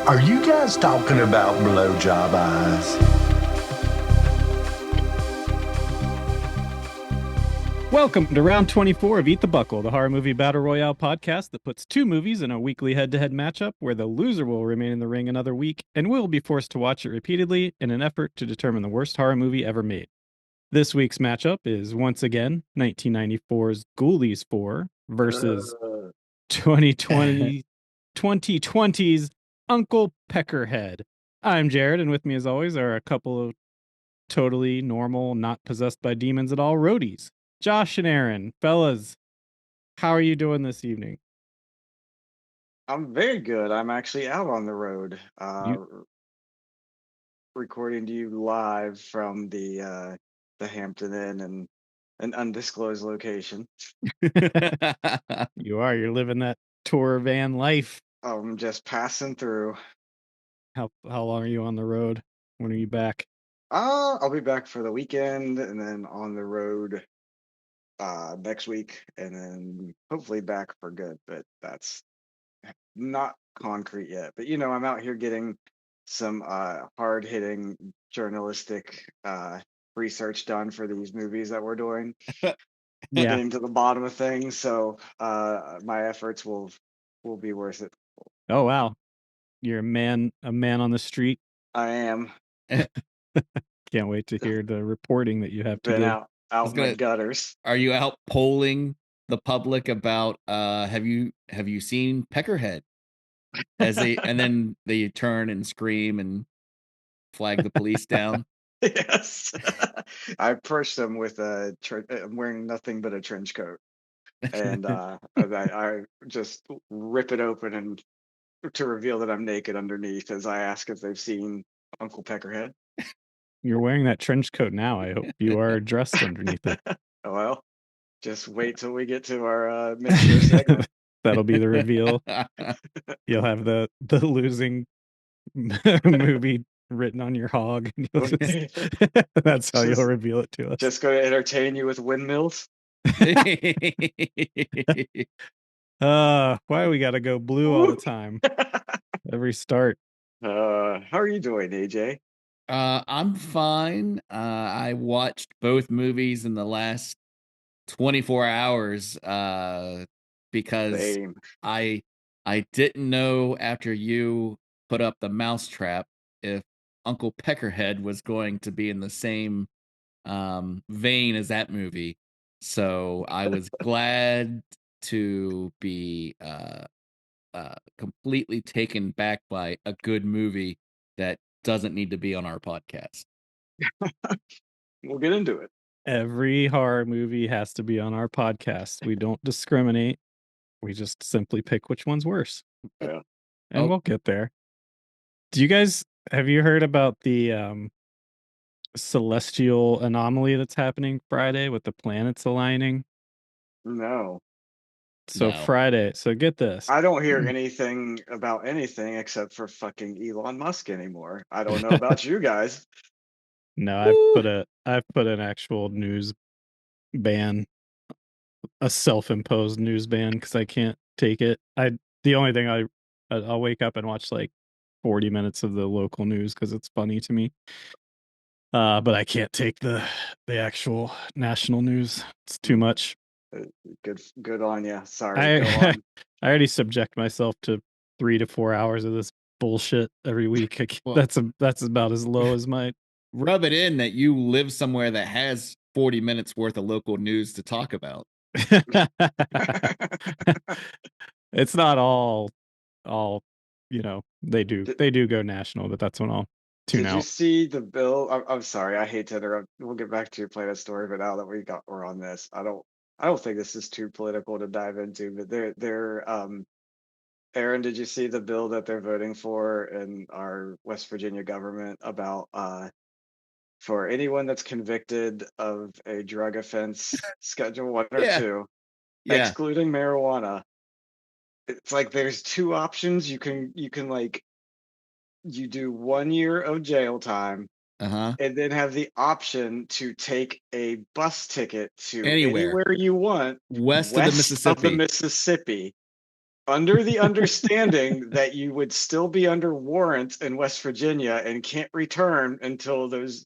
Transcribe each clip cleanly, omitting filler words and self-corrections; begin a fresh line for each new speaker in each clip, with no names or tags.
Are you guys talking about blowjob eyes?
Welcome to round 24 of Eat the Buckle, the horror movie battle royale podcast that puts two movies in a weekly head to head matchup where the loser will remain in the ring another week and will be forced to watch it repeatedly in an effort to determine the worst horror movie ever made. This week's matchup is once again 1994's Ghoulies 4 versus
Uh,
2020's Uncle Peckerhead. I'm Jared, and with me as always are a couple of totally normal, not possessed by demons at all roadies. Josh and Aaron, fellas, how are you doing this evening?
I'm very good. I'm actually out on the road,
You
recording to you live from the Hampton Inn and an undisclosed location.
you're living that tour van life.
I'm just passing through.
How long are you on the road? When are you back?
I'll be back for the weekend and then on the road next week and then hopefully back for good, but that's not concrete yet. But I'm out here getting some hard-hitting journalistic research done for these movies that we're doing,
Yeah.
getting to the bottom of things. So my efforts will be worth it.
Oh wow. You're a man on the street.
I am.
Can't wait to hear the reporting that you have to
Been
give.
out in the gutters.
Are you out polling the public about have you seen Peckerhead? And then they turn and scream and flag the police down.
Yes. I approached them with I'm wearing nothing but a trench coat. And I just rip it open and to reveal that I'm naked underneath as I ask if they've seen Uncle Peckerhead.
You're wearing that trench coat now. I hope you are dressed underneath it.
Well, just wait till we get to our mid-show segment.
That'll be the reveal. You'll have the losing movie written on your hog. That's how you'll reveal it to us.
Just going to entertain you with windmills.
Why we gotta go blue all the time? Every start.
How are you doing, AJ?
I'm fine. I watched both movies in the last 24 hours because
Same.
I didn't know after you put up the mousetrap if Uncle Peckerhead was going to be in the same vein as that movie. So I was glad to be completely taken back by a good movie that doesn't need to be on our podcast.
We'll get into it.
Every horror movie has to be on our podcast. We don't discriminate. We just simply pick which one's worse.
Yeah.
And we'll get there. Have you heard about the celestial anomaly that's happening Friday with the planets aligning?
No.
So
No.
Friday. So get this.
I don't hear anything about anything except for fucking Elon Musk anymore. I don't know about you guys.
No, I've put an actual news ban, a self-imposed news ban because I can't take it. The only thing I'll wake up and watch like 40 minutes of the local news because it's funny to me. But I can't take the actual national news. It's too much.
Good on you. Sorry. Go
I
on.
I already subject myself to 3 to 4 hours of this bullshit every week.
Well-
that's about as low as my
Rub it in that you live somewhere that has 40 minutes worth of local news to talk about.
It's not all they do go national, but that's when I'll tune
Did you
out.
see the bill? I'm sorry, I hate to interrupt. We'll get back to your Planet story, but now that we're on this, I don't think this is too political to dive into. But Aaron, did you see the bill that they're voting for in our West Virginia government about for anyone that's convicted of a drug offense, Schedule 1 or
Yeah.
2,
Yeah.
excluding marijuana? It's like there's two options. You can like you do 1 year of jail time
Uh-huh.
and then have the option to take a bus ticket to
Anywhere.
anywhere you want
West of the
west of the
Mississippi.
Mississippi under the understanding that you would still be under warrant in West Virginia and can't return until the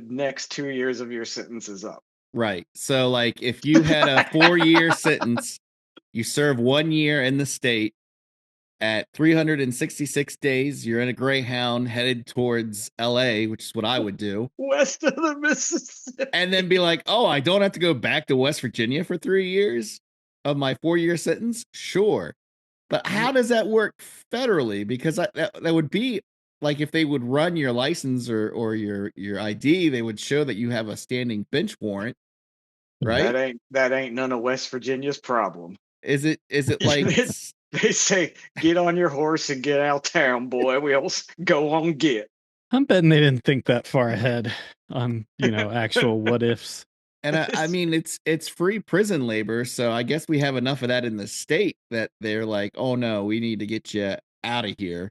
next 2 years of your sentence is up.
Right. So, like, if you had a 4-year sentence, you serve 1 year in the state. At 366 days, you're in a Greyhound headed towards LA, which is what I would do.
West of the Mississippi.
And then be like, oh, I don't have to go back to West Virginia for 3 years of my 4-year sentence? Sure. But how does that work federally? Because that would be like if they would run your license or your ID, they would show that you have a standing bench warrant, right?
That ain't none of West Virginia's problem.
Is it like
They say, get on your horse and get out of town, boy. We'll go on get.
I'm betting they didn't think that far ahead on, actual what ifs.
And I mean, it's free prison labor, so I guess we have enough of that in the state that they're like, oh no, we need to get you out of here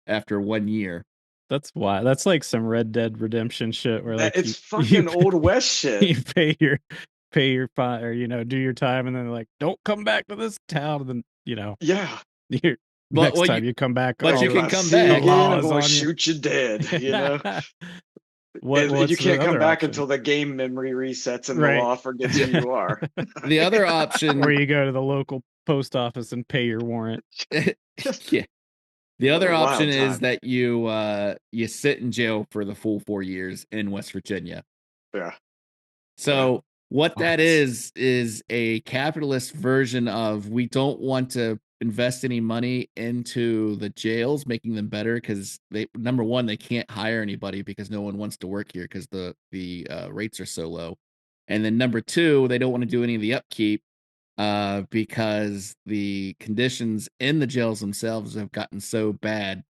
after 1 year.
That's why. That's like some Red Dead Redemption shit where like
it's fucking old West shit.
You pay your fine, or do your time, and then they're like, don't come back to this town. And then
yeah.
Next time you come back,
but you can come back.
I'm going to shoot you dead. And you can't come back until the game memory resets and the law forgets who you are.
The other option,
or you go to the local post office and pay your warrant.
Yeah. The other option is that you sit in jail for the full 4 years in West Virginia.
Yeah.
So what that is a capitalist version of, we don't want to invest any money into the jails, making them better, because number one, they can't hire anybody because no one wants to work here because the rates are so low. And then number two, they don't want to do any of the upkeep because the conditions in the jails themselves have gotten so bad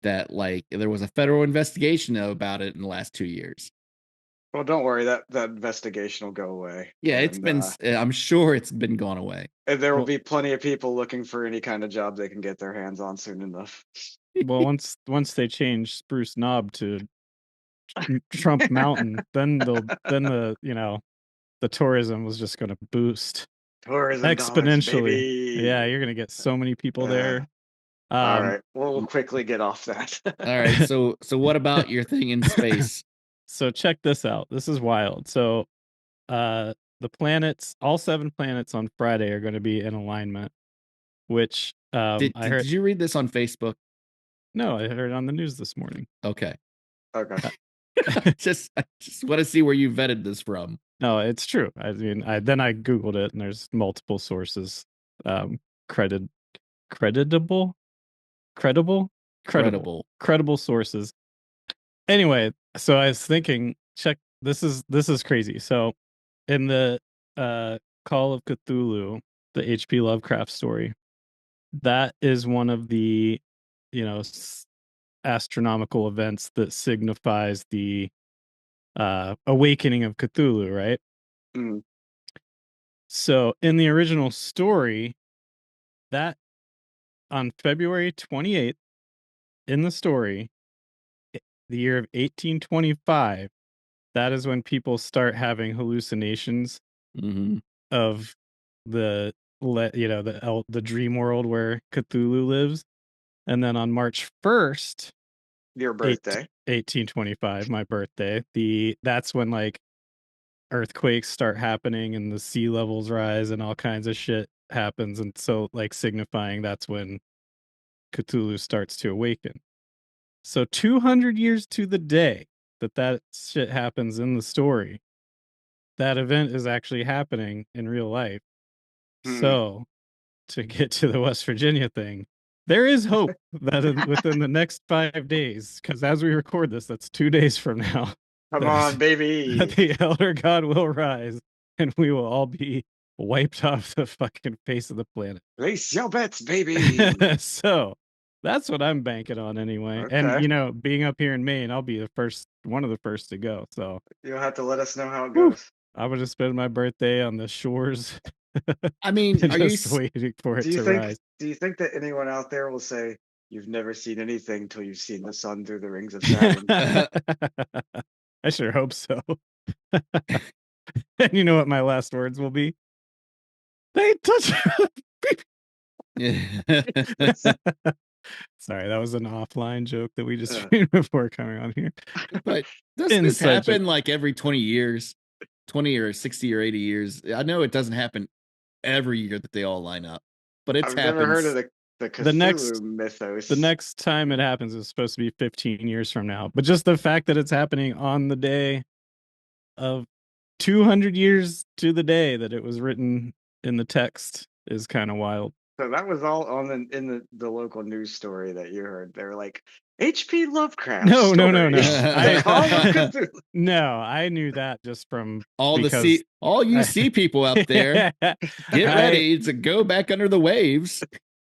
that like there was a federal investigation about it in the last 2 years.
Well, don't worry, that investigation will go away.
Yeah, it's been. I'm sure it's been gone away.
And there will be plenty of people looking for any kind of job they can get their hands on soon enough.
Well, once they change Spruce Knob to Trump Mountain, then the tourism was just going to boost
tourism
exponentially.
Dollars,
yeah, you're going to get so many people there.
All right, we'll quickly get off that.
All right, so what about your thing in space?
So check this out. This is wild. So the planets, all 7 planets on Friday are going to be in alignment, which I heard.
Did you read this on Facebook?
No, I heard it on the news this morning.
Okay.
I
just want to see where you vetted this from.
No, it's true. I mean, I Googled it, and there's multiple sources. Credible sources. Anyway, so I was thinking, check, this is crazy. So in the Call of Cthulhu, the H.P. Lovecraft story, that is one of the astronomical events that signifies the awakening of Cthulhu, right?
Mm.
So in the original story, that on February 28th in the story, the year of 1825, that is when people start having hallucinations of the dream world where Cthulhu lives. And then on March 1st,
your birthday,
1825, my birthday, that's when like earthquakes start happening and the sea levels rise and all kinds of shit happens, and so like signifying that's when Cthulhu starts to awaken. So 200 years to the day that shit happens in the story, that event is actually happening in real life. So to get to the West Virginia thing, there is hope that within the next 5 days, because as we record this, that's 2 days from now.
Come on, baby.
The Elder God will rise, and we will all be wiped off the fucking face of the planet.
Place your bets, baby.
So that's what I'm banking on anyway.
Okay.
And being up here in Maine, I'll be one of the first to go. So
you'll have to let us know how it goes.
I would just spend my birthday on the shores.
I mean, are
just waiting for it to rise.
Do you think that anyone out there will say, "You've never seen anything until you've seen the sun through the rings of Saturn"?
I sure hope so. And you know what my last words will be? They touch Sorry, that was an offline joke that we just
Uh.
made before coming on here.
But doesn't this
Inside joke.
happen like every 20 years? 20 or 60 or 80 years? I know it doesn't happen every year that they all line up, but it's
I've never heard of
happens.
the
The
Cthulhu mythos.
The next time it happens is supposed to be 15 years from now. But just the fact that it's happening on the day of 200 years to the day that it was written in the text is kind of wild.
So that was all on the local news story that you heard. They were like, H.P. Lovecraft
No.
stories. Call of Cthulhu.
No, I knew that just from
all
because
all you sea people out there, get ready to go back under the waves.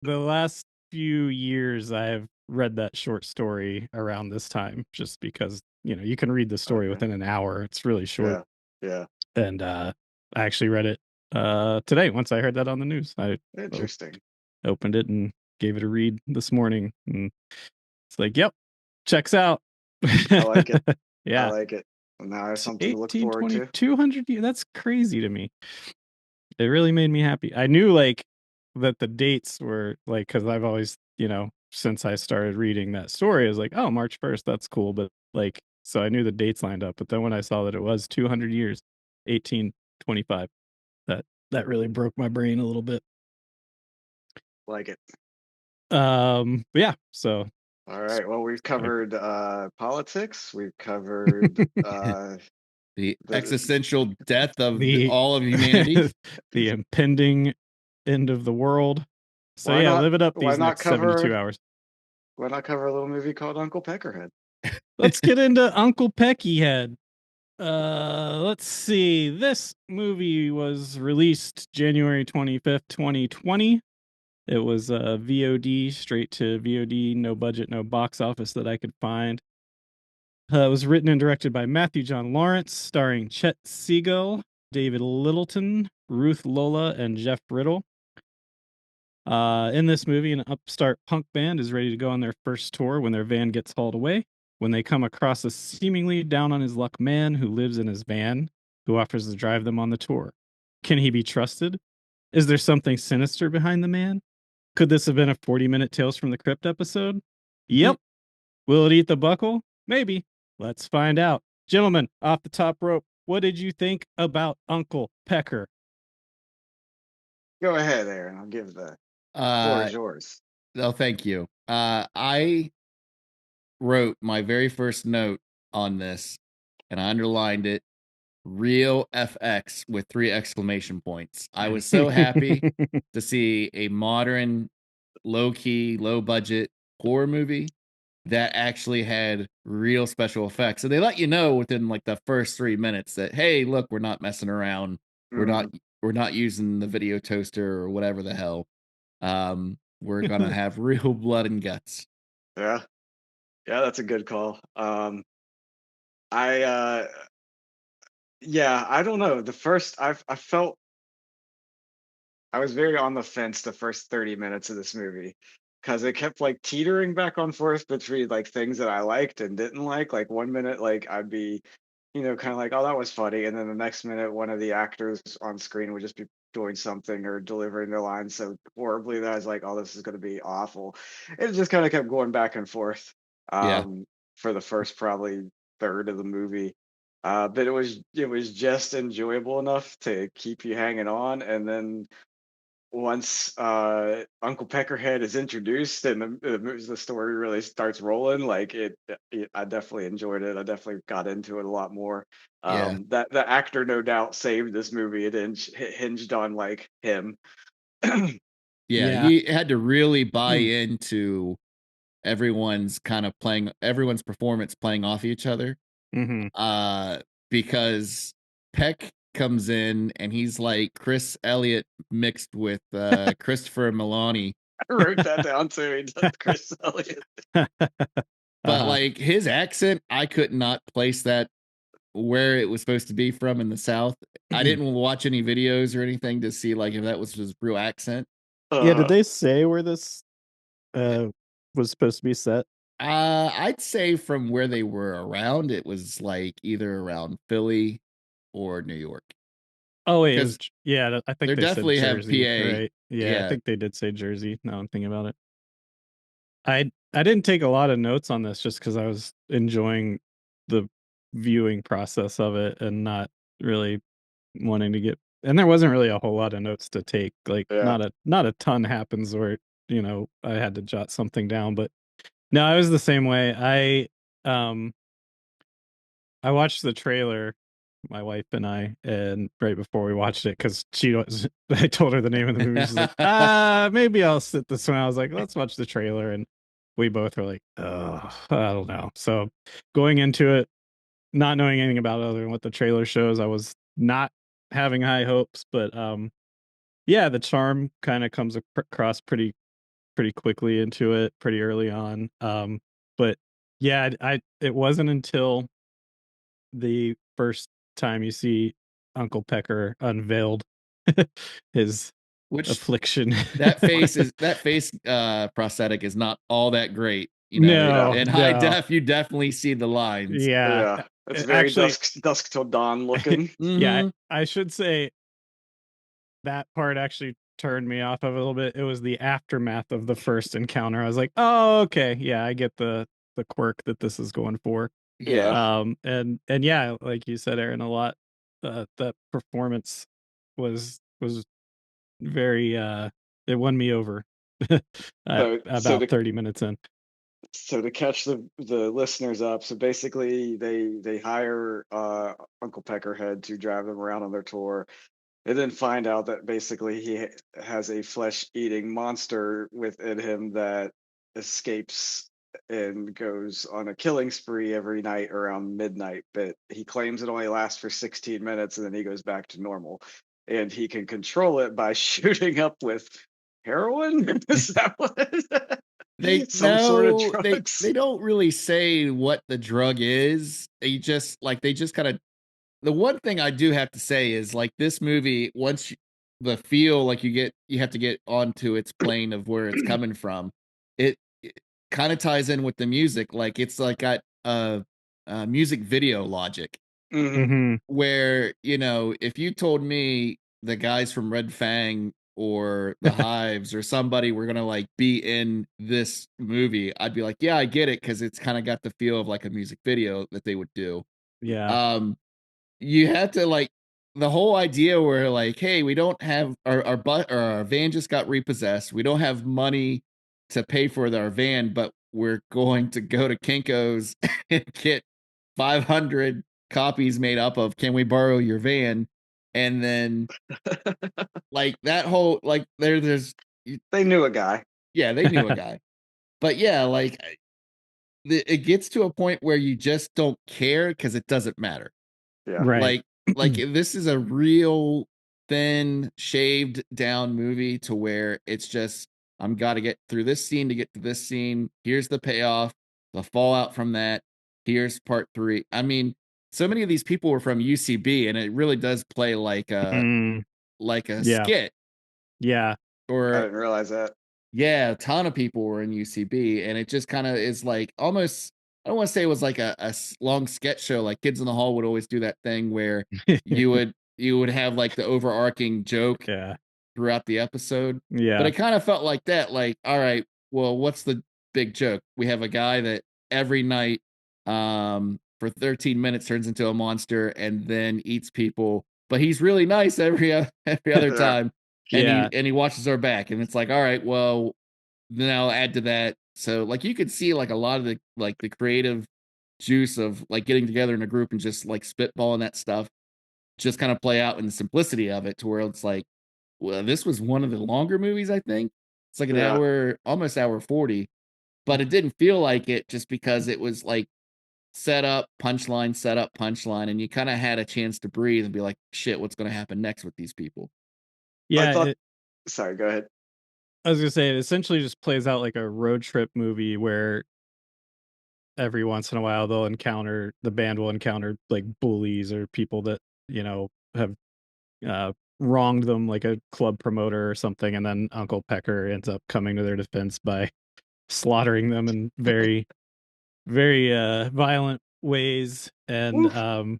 The last few years I've read that short story around this time just because, you can read the story within an hour. It's really short.
Yeah.
And I actually read it today once I heard that on the news. I
Interesting.
opened it and gave it a read this morning, and it's like, yep, checks out.
I like it.
Yeah.
I like it. Well, now I have something to look
18,
forward
20,
to.
200 years. That's crazy to me. It really made me happy. I knew that the dates were because I've always, since I started reading that story, I was like, oh, March 1st, that's cool. But so I knew the dates lined up. But then when I saw that it was 200 years, 1825, that really broke my brain a little bit.
Like it.
Yeah. So.
All right. Well, we've covered politics. We've covered
the existential death of all of humanity,
the impending end of the world. So live it up these next 72 hours.
Why not cover a little movie called Uncle Peckerhead?
Let's get into Uncle Peckerhead. Let's see. This movie was released January 25th, 2020. It was VOD, straight to VOD, no budget, no box office that I could find. It was written and directed by Matthew John Lawrence, starring Chet Siegel, David Littleton, Ruth Lola, and Jeff Riddle. In this movie, an upstart punk band is ready to go on their first tour when their van gets hauled away. When they come across a seemingly down on his luck man who lives in his van, who offers to drive them on the tour. Can he be trusted? Is there something sinister behind the man? Could this have been a 40-minute Tales from the Crypt episode? Yep. Will it eat the buckle? Maybe. Let's find out. Gentlemen, off the top rope, what did you think about Uncle Pecker?
Go ahead, Aaron. I'll give the floor is yours.
Oh, thank you. I wrote my very first note on this, and I underlined it, real FX with 3 exclamation points. I was so happy to see a modern, low-key, low-budget horror movie that actually had real special effects. So they let you know within the first 3 minutes that, hey, look, we're not messing around. We're not using the video toaster or whatever the hell. We're gonna have real blood and guts.
Yeah, that's a good call. I don't know. The first I felt I was very on the fence the first 30 minutes of this movie because it kept teetering back and forth between things that I liked and didn't like. Like 1 minute, I'd be, kind of oh, that was funny, and then the next minute, one of the actors on screen would just be doing something or delivering their lines so horribly that I was like, oh, this is going to be awful. It just kind of kept going back and forth for the first probably third of the movie. But it was just enjoyable enough to keep you hanging on, and then once Uncle Peckerhead is introduced and the story really starts rolling, I definitely enjoyed it. I definitely got into it a lot more. That the actor no doubt saved this movie. It hinged on him.
You had to really buy into everyone's performance playing off each other. Because Peck comes in and he's like Chris Elliott mixed with Christopher Milani.
I wrote that down too. He does Chris Elliott.
But his accent, I could not place that where it was supposed to be from in the South. I didn't watch any videos or anything to see if that was his real accent.
Did they say where this was supposed to be set?
I'd say from where they were around, it was either around Philly or New York.
Oh wait, it was
'Cause
yeah. I think
they
they said
definitely have
Jersey,
PA.
right? Yeah, I
Yeah.
think they did say Jersey. Now I'm thinking about it. I didn't take a lot of notes on this just because I was enjoying the viewing process of it and not really wanting to get. And there wasn't really a whole lot of notes to take. Like
Yeah.
not a ton happens where I had to jot something down. But no, I was the same way. I watched the trailer, my wife and I, and right before we watched it, because she was, I told her the name of the movie. She's like, maybe I'll sit this one. I was like, let's watch the trailer. And we both were like, oh, I don't know. So going into it, not knowing anything about it other than what the trailer shows, I was not having high hopes. But yeah, the charm kind of comes across pretty quickly into it, pretty early on. But yeah, it wasn't until the first time you see Uncle Pecker unveiled his
Which
affliction.
that face prosthetic is not all that great.
No.
In high
No.
def, you definitely see the lines.
Yeah.
Yeah. It's very
Actually,
dusk till dawn looking.
yeah,
Mhm.
I should say that part actually turned me off of it a little bit. It was the aftermath of the first encounter. I was like, "Oh, okay. Yeah, I get the quirk that this is going for."
Yeah.
Yeah.
And yeah, like you said, Aaron, a lot that performance was very it won me over at
So
about 30 minutes in.
to catch the listeners up, so basically they hire Uncle Peckerhead to drive them around on their tour. They then find out that basically has a flesh-eating monster within him that escapes and goes on a killing spree every night around midnight. But he claims it only lasts for 16 minutes and then he goes back to normal. And he can control it by shooting up with heroin. Is that what?
They
Some sort of
no,
drugs.
they don't really say what the drug is. They just kind of the one thing I do have to say is like this movie, once the feel like you have to get onto its plane of where it's coming from. It kind of ties in with the music. Like it's like got music video logic
Hmm.
Hmm.
where, if you told me the guys from Red Fang or the Hives or somebody were gonna like be in this movie, I'd be like, yeah, I get it, because it's kind of got the feel of like a music video that they would do.
Yeah.
Um, you had to like the whole idea where like, hey, we don't have our van just got repossessed. We don't have money to pay for our van, but we're going to go to Kinko's and get 500 copies made up of "Can we borrow your van?" And then like that whole like there's
They knew a guy.
yeah, they knew a guy. But yeah, like it gets to a point where you just don't care because it doesn't matter.
Yeah.
Right.
Like this is a real thin, shaved down movie to where it's just I'm got to get through this scene to get to this scene. Here's the payoff, the fallout from that. Here's part 3. I mean, so many of these people were from UCB, and it really does play
Mm,
like a
yeah.
skit.
Yeah.
I
Or
didn't realize that.
yeah, a ton of people were in UCB, and it just kind of is like almost. I don't want to say it was like a long sketch show. Like Kids in the Hall would always do that thing where you would have like the overarching joke
Yeah.
throughout the episode. But
Yeah.
it kind of felt like that. Like, all right, well, what's the big joke? We have a guy that every night, for 13 minutes turns into a monster and then eats people, but he's really nice every other
Yeah.
time, and
Yeah.
he watches our back, and it's like, all right, well, then I'll add to that. So like you could see like a lot of the creative juice of like getting together in a group and just like spitballing that stuff just kind of play out in the simplicity of it to where it's like, well, this was one of the longer movies, I think. It's like an
Yeah.
hour, almost hour 40, but it didn't feel like it just because it was like set up, punchline, and you kind of had a chance to breathe and be like, shit, what's going to happen next with these people?
I
Yeah.
thought. Sorry. Go ahead.
I was gonna say it essentially just plays out like a road trip movie where every once in a while the band will encounter like bullies or people that have wronged them, like a club promoter or something, and then Uncle Pecker ends up coming to their defense by slaughtering them in very violent ways. And
Woof.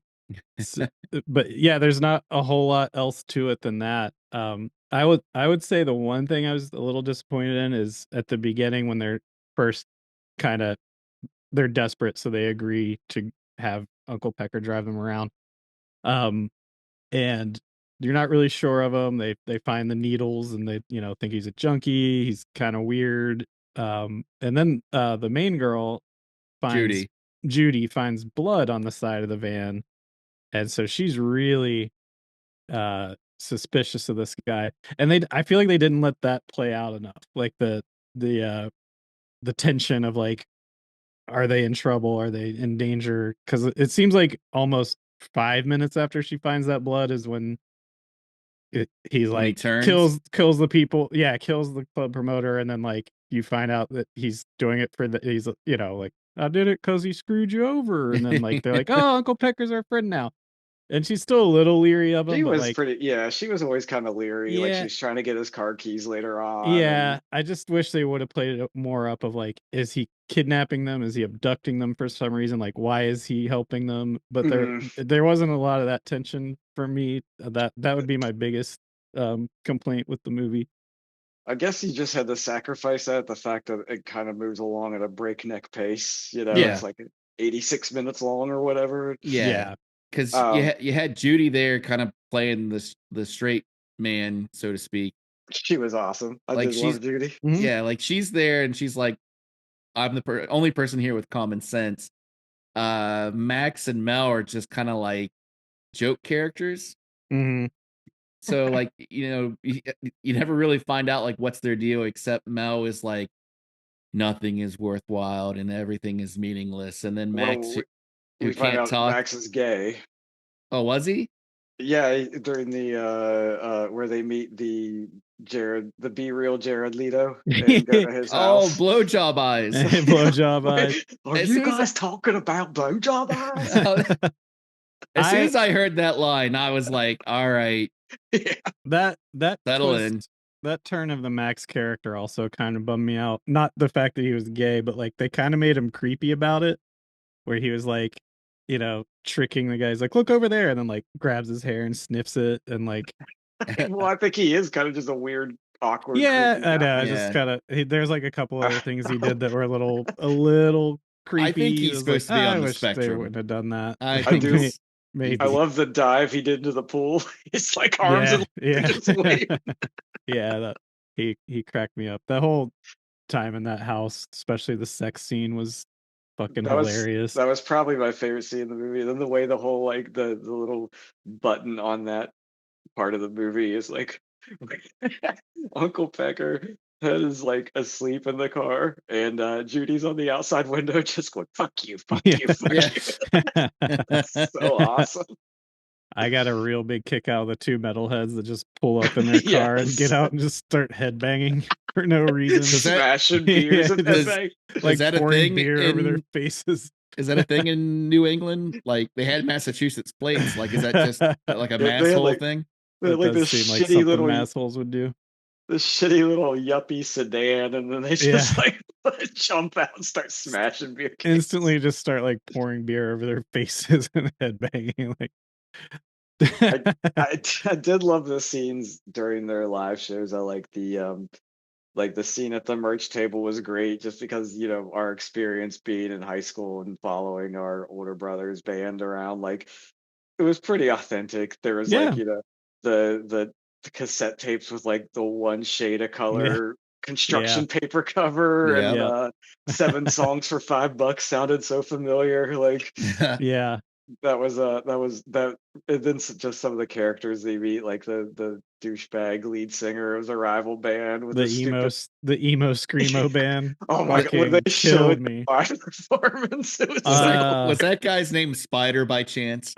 But yeah, there's not a whole lot else to it than that. I would say the one thing I was a little disappointed in is at the beginning when they're first kind of they're desperate, so they agree to have Uncle Pecker drive them around. And you're not really sure of him. They find the needles and they think he's a junkie. He's kind of weird. And then the main girl finds Judy finds blood on the side of the van, and so she's really suspicious of this guy. And I feel like they didn't let that play out enough. Like the tension of like, are they in trouble? Are they in danger? Because it seems like almost 5 minutes after she finds that blood is when he's
When he
like
turns?
kills the people. Yeah, kills the club promoter, and then like you find out that he's doing it for he's like, I did it because he screwed you over, and then like they're like, oh, Uncle Pecker's our friend now, and she's still a little leery of him,
She
but
was
like,
pretty, yeah, she was always kind of leery, like she
yeah,
was trying to get his car keys later on,
yeah,
and
I just wish they would have played it more up of like, is he kidnapping them? Is he abducting them for some reason? Like, why is he helping them? But
mhm.
there wasn't a lot of that tension for me. That would be my biggest complaint with the movie.
I guess he just had to sacrifice that, the fact that it kind of moves along at a breakneck pace.
Yeah.
It's like 86 minutes long or whatever.
Yeah.
Because
Um,
you had Judy there, kind of playing the straight man, so to speak.
she was awesome. I
Like
did
she's
love Judy.
Mhm.
like she's there, and she's like, I'm the only person here with common sense. Max and Mel are just kind of like joke characters.
Mhm.
So like you never really find out like what's their deal, except Mel is like, nothing is worthwhile and everything is meaningless, and then Max,
Well,
who
we find
can't
out
talk.
Max is gay.
Oh, was he?
Yeah, during the where they meet the Be Real Jared Leto and go to his
Oh,
house.
blowjob eyes.
Blowjob eyes.
Are
As
you
soon as
guys talking about blowjob eyes?
as soon
I
as I heard that line, I was like, all right,
Yeah.
that
settle in.
twist, that turn of the Max character also kind of bummed me out. Not the fact that he was gay, but like they kind of made him creepy about it, where he was like, tricking the guys, like, look over there, and then like grabs his hair and sniffs it, and like,
Well, I think he is kind of just a weird, awkward,
yeah,
creepy
I know. I
guy.
just
Yeah.
kind of there's like a couple other things he did that were a little
I think
creepy. It
he's
was like,
supposed to be
I
on the
wish they
spectrum.
wouldn't have done that.
I
I
think
do. I
Maybe.
love the dive he did into the pool. His like arms
Yeah,
and
yeah,
legs just wave.
yeah. That he cracked me up. The whole time in that house, especially the sex scene, was fucking
That was
hilarious.
that was probably my favorite scene in the movie. And then the way the whole like the little button on that part of the movie is like Uncle Pecker is like asleep in the car, and Judy's on the outside window just going, fuck you, fuck
Yeah.
you, fuck
Yeah.
you. That's so awesome.
I got a real big kick out of the two metalheads that just pull up in their car and get
Yes.
out and just start headbanging for no reason.
Does that
Smashing beers
Yeah,
and
just
headbang.
like
is that a
pouring
thing
beer over their
in
faces.
is that a thing in New England? Like they had Massachusetts plates. Like is that just like a
Yeah, they had
masshole
like
thing?
That does
this
seem like
shitty
something
little
massholes would do.
yuppie sedan, and then they
Yeah.
just like jump out and start smashing beer cans.
Instantly just start like pouring beer over their faces and headbanging. Like,
I did love the scenes during their live shows. I like the scene at the merch table was great just because our experience being in high school and following our older brother's band around, like it was pretty authentic. There was
yeah.
like the cassette tapes with like the one shade of
Yeah.
color
Yeah.
construction paper cover,
Yeah.
and
Yeah.
7 songs for $5 sounded so familiar. Like
Yeah.
that and then just some of the characters they meet, like the douchebag lead singer of the rival band with the stupid.
The emo screamo band
Oh my god, when they
fucking
showed
killed
the
me.
live performance, it was
Uh
Was that guy's name Spider by chance?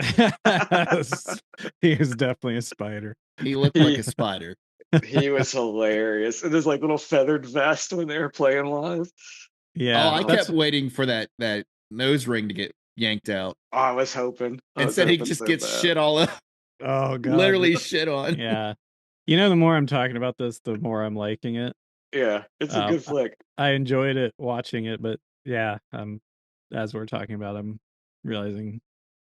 he is definitely a spider.
He looked like
he
a spider.
he was hilarious. And his like little feathered vest when they were playing live.
Oh,
Yeah,
I
Oh,
kept waiting for that nose ring to get yanked out.
I was hoping.
Instead, he just
So
gets
bad.
shit all up,
oh god.
literally shit on.
Yeah. The more I'm talking about this, the more I'm liking it.
Yeah, it's a
Um
good flick.
I enjoyed it watching it, but yeah, as we're talking about, I'm realizing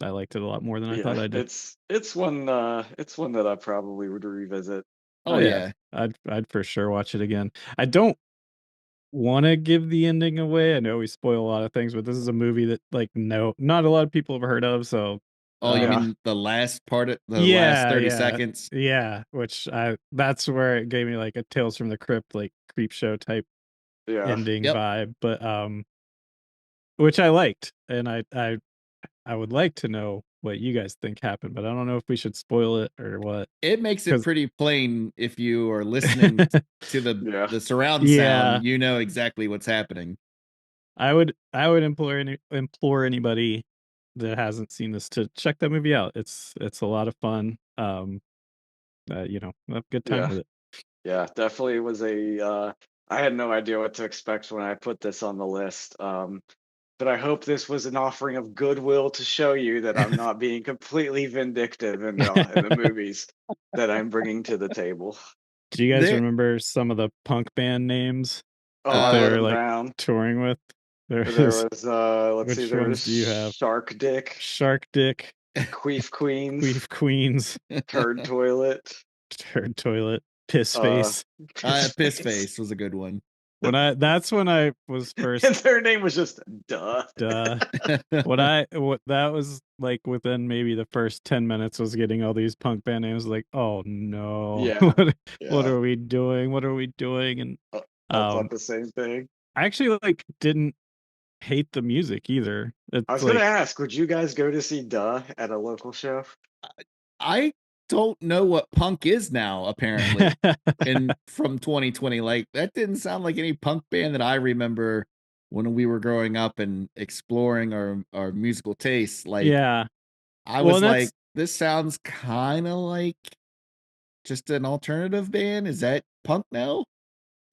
liked it a lot more than I thought I did.
It's one that I probably would revisit.
Oh yeah.
I'd for sure watch it again. I don't want to give the ending away. I know we spoil a lot of things, but this is a movie that not a lot of people have heard of. So
Oh, you
Yeah.
mean the last part of the last 30 seconds?
Yeah, which that's where it gave me like a Tales from the Crypt, like creep show type
Yeah.
ending
Yep.
vibe, but which I liked, and I would like to know what you guys think happened, but I don't know if we should spoil it or what.
It makes it
'Cause
pretty plain if you are listening to
Yeah.
the surround
Yeah.
sound, you know exactly what's happening.
I would implore anybody that hasn't seen this to check that movie out. It's a lot of fun. You know, have a good time
Yeah.
with it.
Yeah, definitely was I had no idea what to expect when I put this on the list. But I hope this was an offering of goodwill to show you that I'm not being completely vindictive in the movies that I'm bringing to the table.
Do you guys
There
remember some of the punk band names
Oh,
that
I
they
wrote
were
them
like
down.
touring with?
There was let's see,
Which
there was
ones do you have?
Shark Dick,
Shark Dick,
Queef Queens,
Queef Queens,
Turd Toilet,
Turd Toilet, Piss
uh,
Face.
Piss
Piss
Face.
Face was a good one.
That's when I was
And
first
their name was just Duh.
what that was like within maybe the first 10 minutes was getting all these punk band names like, oh no.
Yeah,
What
yeah.
are we doing? What are we doing? And
I thought the same thing.
I actually like didn't hate the music either.
I
It's
was gonna
like
ask, would you guys go to see Duh at a local show?
I don't know what punk is now, apparently. And from 2020, like that didn't sound like any punk band that I remember when we were growing up and exploring our musical tastes. Like
yeah.
I
Well,
was
and
like,
that's
this sounds kind of like just an alternative band. Is that punk now?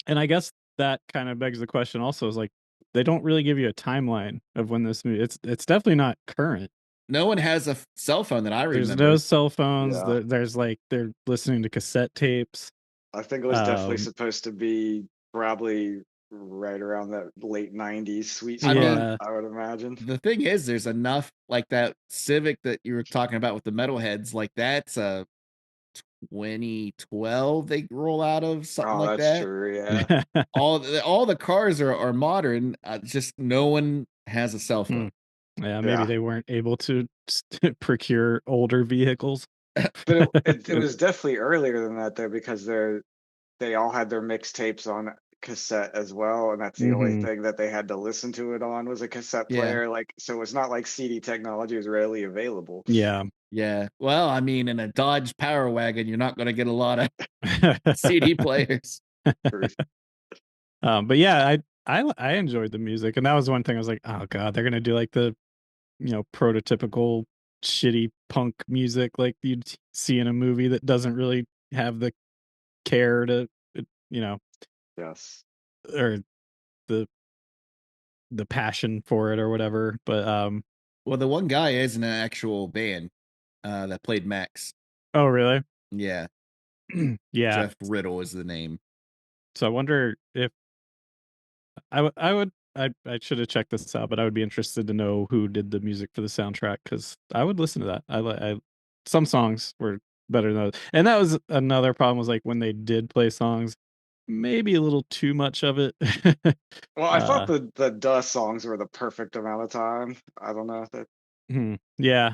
and I guess that kind of begs the question also is like they don't really give you a timeline of when this movie it's definitely not current.
No one has a cell phone that I
There's no
remember.
cell phones.
Yeah.
There's like they're listening to cassette tapes.
I think it was definitely
Um,
supposed to be probably right around that late '90s sweet
I
spot.
mean,
yeah.
I would imagine.
the thing is, there's enough like that Civic that you were talking about with the metalheads. Like that's a 2012 they roll out of something
Oh,
like
that's
that.
true. Yeah.
All the cars are modern. Just no one has a cell
Hmm.
phone.
Yeah, maybe
Yeah.
they weren't able to procure older vehicles.
But it was definitely earlier than that though, because they all had their mixtapes on cassette as well, and that's the only
Mhm.
thing that they had to listen to it on was a cassette
Yeah.
player. Like, so it's not like CD technology was readily available.
Yeah.
Yeah. Well, I mean, in a Dodge Power Wagon, you're not going to get a lot of CD players.
Truth.
But yeah, I enjoyed the music, and that was one thing I was like, oh god, they're gonna do like the prototypical shitty punk music like you'd see in a movie that doesn't really have the care to you know
Yes.
or the passion for it or whatever. But
Well, the one guy is in an actual band that played Max.
oh really?
Yeah.
Yeah.
Jeff Riddle is the name.
So I wonder if I should have checked this out, but I would be interested to know who did the music for the soundtrack because I would listen to that. I some songs were better than others, and that was another problem. Was like when they did play songs, maybe a little too much of it.
Well, I thought
uh,
the Dust songs were the perfect amount of time. I don't know if that.
yeah,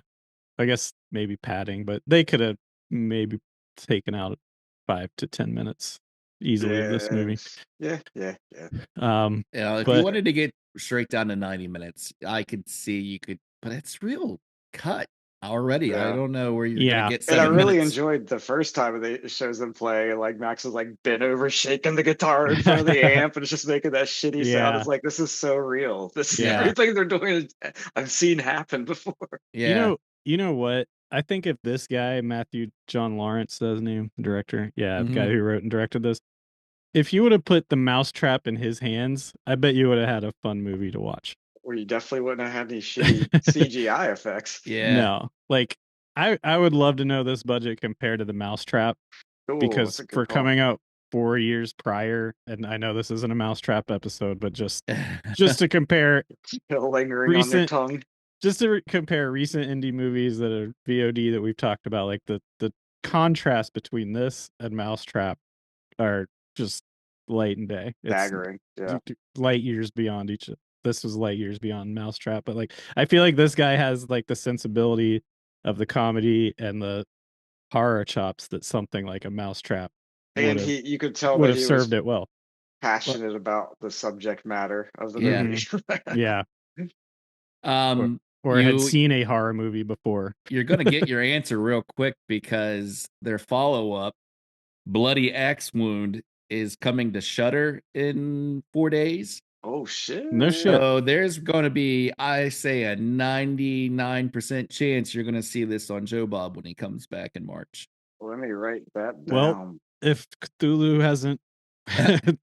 I guess maybe padding, but they could have maybe taken out 5 to 10 minutes easily of this
Yeah.
movie.
Yeah.
If you
But
wanted to get straight down to 90 minutes, I could see you could, but it's real cut already. I
Yeah.
don't know where you're going
yeah,
to get
And I
7
really
minutes.
enjoyed the first time they shows them play. Like Max was like bent over, shaking the guitar in front of the amp, and it's just making that shitty sound.
yeah,
It's like this is so real. This is
yeah.
everything they're doing. I've seen happen before.
Yeah.
You know what? I think if this guy, Matthew John Lawrence, is his name, the director, the guy
Mhm.
who wrote and directed this, if you would have put the mousetrap in his hands, I bet you would have had a fun movie to watch.
Where you definitely wouldn't have had any shitty CGI effects.
Yeah.
No, like I would love to know this budget compared to the mousetrap
Cool. That's
because
a good
for
call.
coming out 4 years prior, and I know this isn't a mousetrap episode, but just to compare
Still lingering on your
recent
tongue.
just to compare recent indie movies that are VOD that we've talked about, like the contrast between this and Mousetrap are just light and day. It's
Staggering. Yeah.
light years beyond each. This was light years beyond Mousetrap, but like I feel like this guy has like the sensibility of the comedy and the horror chops that something like a Mousetrap
And you could tell
would
that
have
he
served
was
it well.
passionate about the subject matter of the
Yeah.
movie.
Yeah.
Um,
Or had seen a horror movie before.
You're gonna get your answer real quick because their follow-up, Bloody Axe Wound, is coming to Shudder in 4 days.
Oh shit.
No shit.
So there's going to be, I say, a 99% chance you're going to see this on Joe Bob when he comes back in March.
Let me write that down.
Well, if Cthulhu hasn't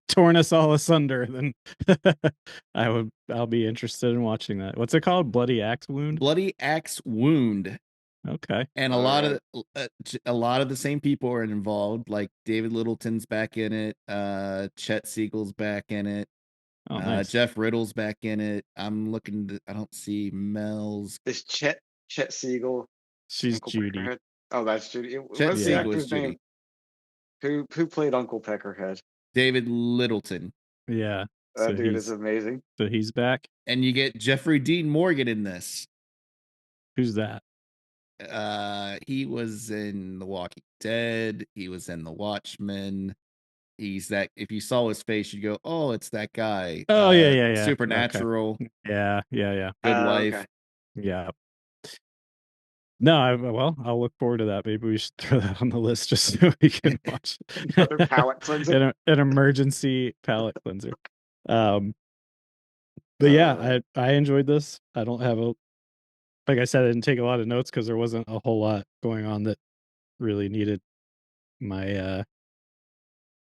torn us all asunder, then I'll be interested in watching that. What's it called? Bloody Axe Wound?
Bloody Axe Wound.
Okay.
And a lot of the same people are involved. Like David Littleton's back in it. Chet Siegel's back in it.
Oh, nice.
Jeff Riddle's back in it. I'm looking. I don't see Mel's.
Is Chet Siegel?
She's
Uncle
Judy.
Peckerhead? Oh, that's Judy.
Chet
What's the
Siegel
actor's
is Judy.
name? Who played Uncle Peckerhead?
David Littleton.
Yeah.
That dude is amazing.
So he's back.
And you get Jeffrey Dean Morgan in this.
Who's that?
He was in The Walking Dead. He was in The Watchmen. He's that. If you saw his face, you'd go, "Oh, it's that guy."
Oh yeah.
Supernatural.
Okay. Yeah.
Good Wife.
Okay.
Yeah. No, I'll look forward to that. Maybe we should throw that on the list just so we can watch
Another palate cleanser.
an emergency palate cleanser. But yeah, I enjoyed this. I don't have like I said, I didn't take a lot of notes because there wasn't a whole lot going on that really needed my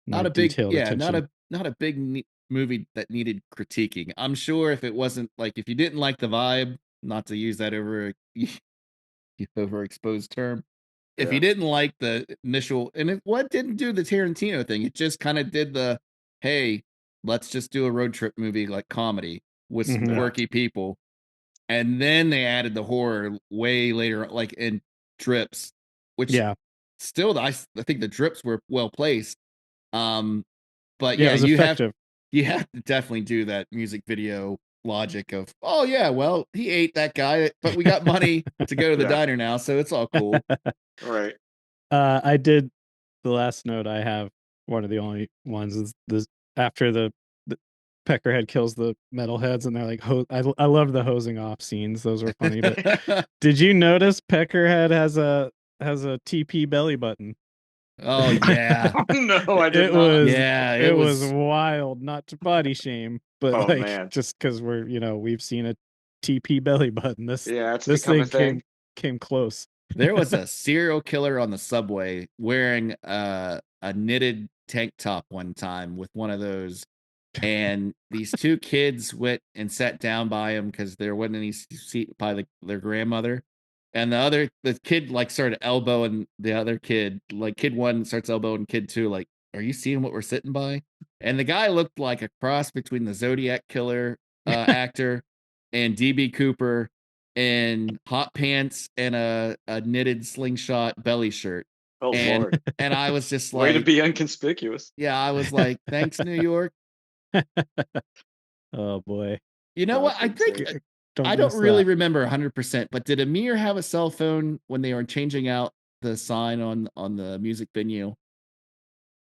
not a big
attention.
not a big movie that needed critiquing. I'm sure if it wasn't like, if you didn't like the vibe, not to use that overexposed term, if you didn't like the initial, and what didn't do the Tarantino thing, it just kind of did the, hey, let's just do a road trip movie like comedy with some quirky people, and then they added the horror way later, like in drips, which still I think the drips were well placed. But yeah,
it was effective.
You have to definitely do that music video logic of, oh yeah, well, he ate that guy, but we got money to go to the diner now, so it's all cool.
Right.
I did the last note I have, one of the only ones, is this after the Peckerhead kills the metalheads and they're like, I love the hosing off scenes. Those were funny. But did you notice Peckerhead has a TP belly button?
Oh yeah.
No, I did not.
It was wild, not to body shame, but just because we've seen a TP belly button. This thing came close.
There was a serial killer on the subway wearing a knitted tank top one time with one of those, and these two kids went and sat down by him because there wasn't any seat by their grandmother. And the kid like started elbowing the other kid. Like kid one starts elbowing kid two. Like, are you seeing what we're sitting by? And the guy looked like a cross between the Zodiac Killer actor and DB Cooper in hot pants and a knitted slingshot belly shirt.
Oh Lord!
And I was just like,
way to be inconspicuous.
Yeah, I was like, thanks, New York.
Oh boy!
You know what? I think. I don't really remember 100%, but did Amir have a cell phone when they were changing out the sign on the music venue?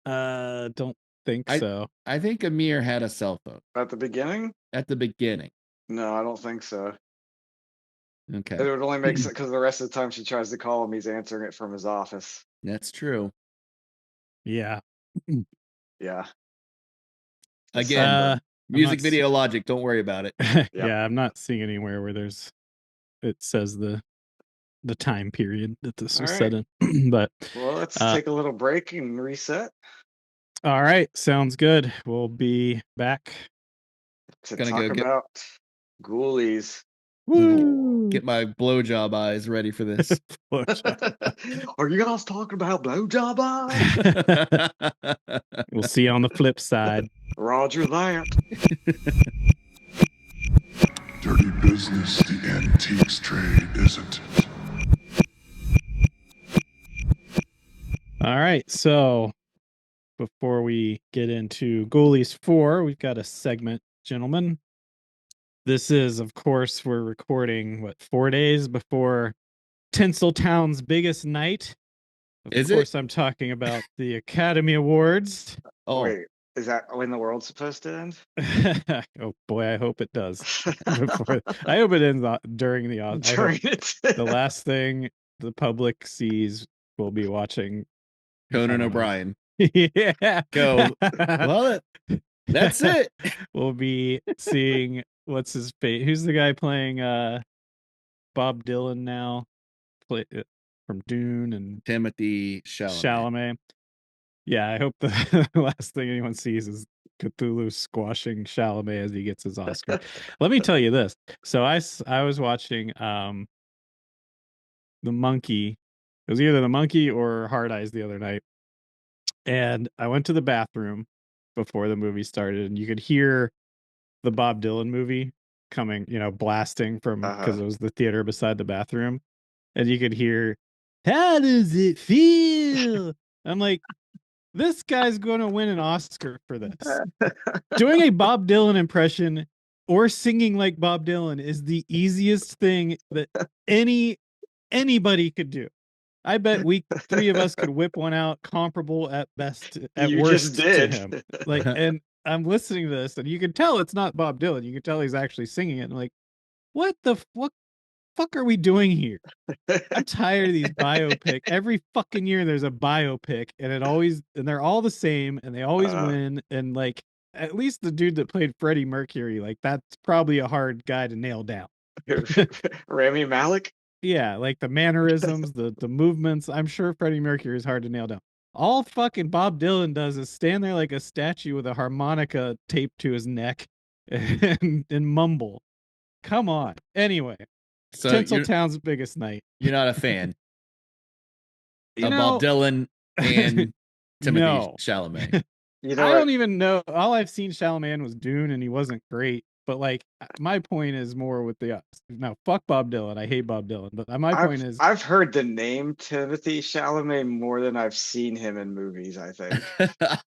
Don't think so.
I think Amir had a cell phone.
At the beginning?
At the beginning.
No, I don't think so.
Okay.
It would only make sense because the rest of the time she tries to call him, he's answering it from his office.
That's true.
Yeah.
Yeah.
Again, music video logic. Don't worry about it.
Yeah, I'm not seeing anywhere where it says the time period that this was set in. But
well, let's take a little break and reset.
All right, sounds good. We'll be back
to talk about Ghoulies.
Woo!
Get my blowjob eyes ready for this.
Are you guys talking about blowjob eyes?
We'll see you on the flip side.
Roger that.
Dirty business, the antiques trade, isn't it?
All right, so before we get into Ghoulies 4, we've got a segment, gentlemen. This is, of course, we're recording, 4 days before Tinseltown's biggest night. Of
Is
course,
it?
I'm talking about the Academy Awards.
Oh,
Wait, is that when the world's supposed to end?
Oh boy, I hope it does. I hope it ends during the I hope
During it.
the last thing the public sees will be watching
Conan
I don't know.
O'Brien.
Yeah.
Go. Well, that's it.
We'll be seeing what's his face. Who's the guy playing Bob Dylan now? From Dune and
Timothy Chalamet.
Chalamet. Yeah, I hope the last thing anyone sees is Cthulhu squashing Chalamet as he gets his Oscar. Let me tell you this. So I was watching The Monkey. It was either The Monkey or Hard Eyes the other night. And I went to the bathroom before the movie started, and you could hear the Bob Dylan movie coming, blasting from because it was the theater beside the bathroom. And you could hear, "How does it feel?" I'm like, this guy's going to win an Oscar for this. Doing a Bob Dylan impression or singing like Bob Dylan is the easiest thing that anybody could do. I bet three of us could whip one out comparable at best, at
You
worst
just did.
to him. Like, and I'm listening to this, and you can tell it's not Bob Dylan. You can tell he's actually singing it. And like, what the fuck are we doing here? I'm tired of these biopic. Every fucking year there's a biopic, and they're all the same, and they always win. And like, at least the dude that played Freddie Mercury, like that's probably a hard guy to nail down.
Rami Malek?
Yeah, like the mannerisms, the movements. I'm sure Freddie Mercury is hard to nail down. All fucking Bob Dylan does is stand there like a statue with a harmonica taped to his neck and mumble. Come on. Anyway,
So
Tinseltown's biggest night.
You're not a fan
You
of
know,
Bob Dylan and Timothy
no.
Chalamet.
You know
I
what?
don't even know. All I've seen Chalamet was Dune, and he wasn't great. But like, my point is more with the no, fuck Bob Dylan. I hate Bob Dylan. But my point is,
I've heard the name Timothy Chalamet more than I've seen him in movies, I think.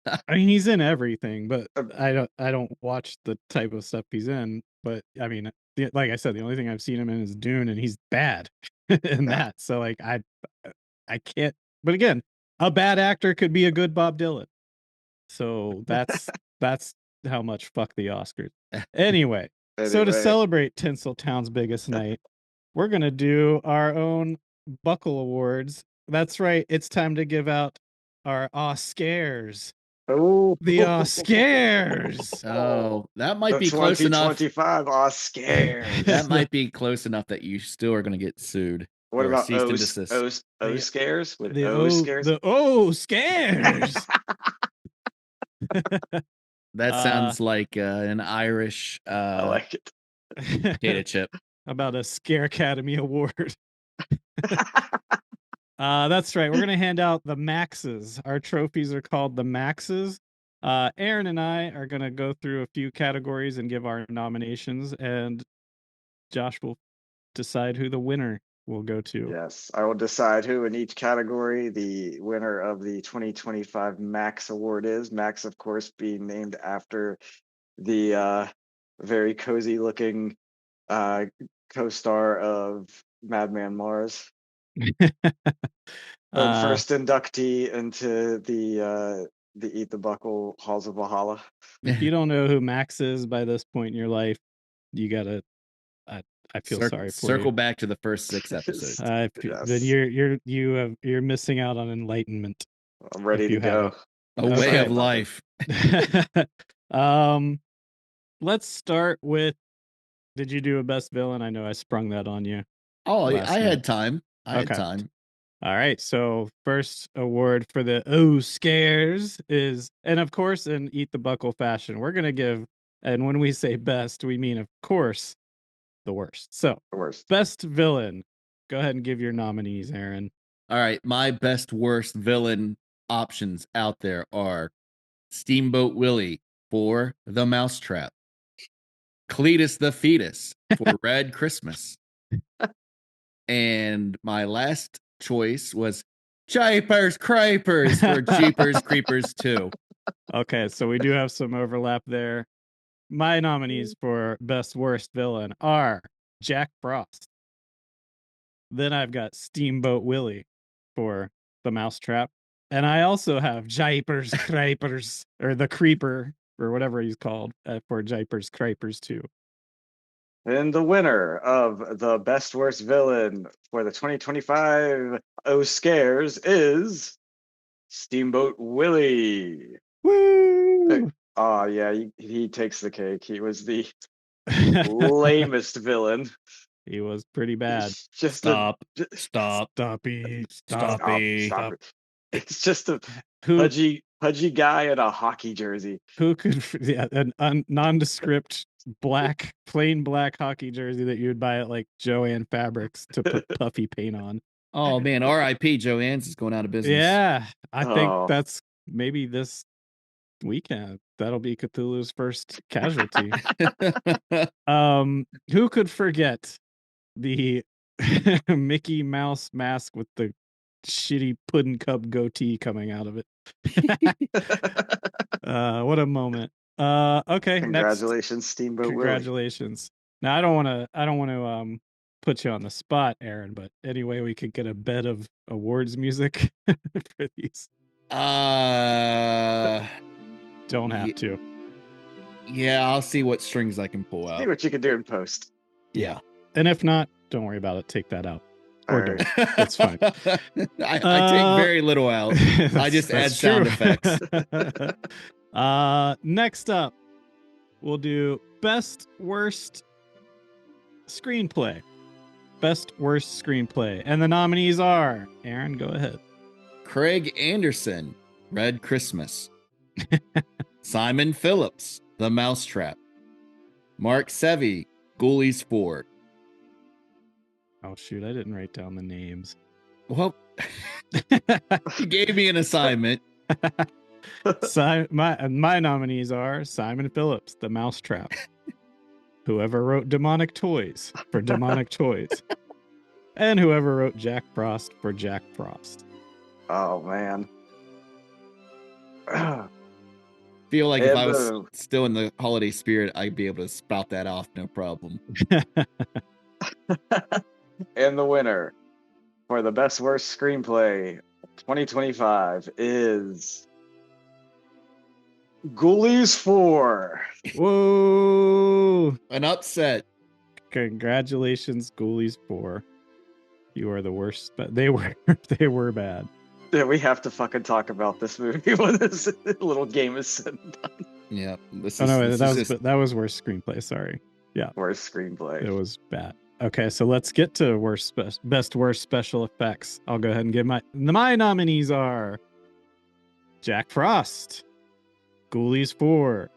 I mean, he's in everything, but
Uh,
I don't watch the type of stuff he's in. But I mean, like I said, the only thing I've seen him in is Dune, and he's bad in
Yeah.
that. So like, I can't. But again, a bad actor could be a good Bob Dylan. So that's how much fuck the Oscars. Anyway, so to
Anyway.
celebrate Tinseltown's biggest night, we're gonna do our own Buckle Awards. That's right. It's time to give out our Oscars.
Oh,
The Oscars.
Oh, that might
the
be close enough.
2025 Oscars.
That might be close enough that you still are going to get sued.
What
or
about
cease and desist.
O scares? With
the
O scares?
The O scares.
That sounds like an Irish
I like it.
potato chip.
About a Scare Academy Award. That's right. We're gonna hand out the Maxes. Our trophies are called the Maxes. Aaron and I are gonna go through a few categories and give our nominations, and Josh will decide who the winner will go to.
Yes, I will decide who in each category the winner of the 2025 Max Award is. Max, of course, being named after the very cozy looking co-star of Madman Mars. And first inductee into the Eat the Buckle Halls of Valhalla.
If you don't know who Max is by this point in your life, you gotta. I feel sorry for
circle
you.
back to the first 6 episodes.
Then you're missing out on enlightenment.
I'm ready to go.
A way of life.
Let's start with. Did you do a best villain? I know I sprung that on you.
Oh, I had time. I had
Okay.
time.
All right. So first award for the O scares is, and of course, in Eat the Buckle fashion, we're gonna give. And when we say best, we mean, of course, the worst. So
The worst.
Best villain. Go ahead and give your nominees, Aaron.
All right. My best worst villain options out there are Steamboat Willie for The Mousetrap, Cletus the Fetus for Red Christmas. And my last choice was Jeepers Creepers for Jeepers Creepers 2.
Okay, so we do have some overlap there. My nominees for best worst villain are Jack Frost. Then I've got Steamboat Willie for the Mousetrap. And I also have Jeepers Creepers, or the Creeper, or whatever he's called, for Jeepers Creepers 2.
And the winner of the best worst villain for the 2025 Scares is Steamboat Willie.
Woo!
Oh yeah, he takes the cake. He was the lamest villain.
He was pretty bad.
It's just
Stop.
a,
Stop.
Stoppy.
stop, stop it. It's just a
Who
pudgy guy in a hockey jersey.
who could yeah, a nondescript plain black hockey jersey that you would buy at like Joann Fabrics to put puffy paint on.
Oh man, R.I.P. Joanne's is going out of business.
Yeah, I think
Oh.
that's maybe this weekend. That'll be Cthulhu's first casualty. Who could forget the Mickey Mouse mask with the shitty pudding cup goatee coming out of it? What a moment. Okay,
Congratulations, Steamboat Willie.
congratulations. Now I don't want to put you on the spot, Aaron, but anyway, we could get a bed of awards music for these. Don't have to.
Yeah, I'll see what strings I can pull out.
See what you can do in post.
Yeah.
And if not, don't worry about it. Take that out. Or
All
don't.
right.
That's fine.
I take very little out. I just add
That's
sound
true.
effects.
Next up, we'll do best worst screenplay. Best worst screenplay. And the nominees are, Aaron, go ahead.
Craig Anderson, Red Christmas. Simon Phillips, The Mousetrap. Mark Sevi, Ghoulies 4.
Oh shoot, I didn't write down the names.
Well, you gave me an assignment.
My nominees are Simon Phillips, The Mousetrap. Whoever wrote Demonic Toys for Demonic Toys. And whoever wrote Jack Frost for Jack Frost.
Oh man.
Feel like if I was
Ew.
still in the holiday spirit, I'd be able to spout that off, no problem.
And the winner for the best worst screenplay 2025 is Ghoulies 4.
Whoa!
An upset.
Congratulations, Ghoulies 4. You are the worst. But they were bad.
Yeah, we have to fucking talk about this movie when this little game is said and done.
Yeah. This
Oh
is,
no,
this is
that was worst screenplay. Sorry. Yeah,
Worst screenplay.
it was bad. Okay, so let's get to best worst special effects. I'll go ahead and give my nominees are Jack Frost, Ghoulies 4,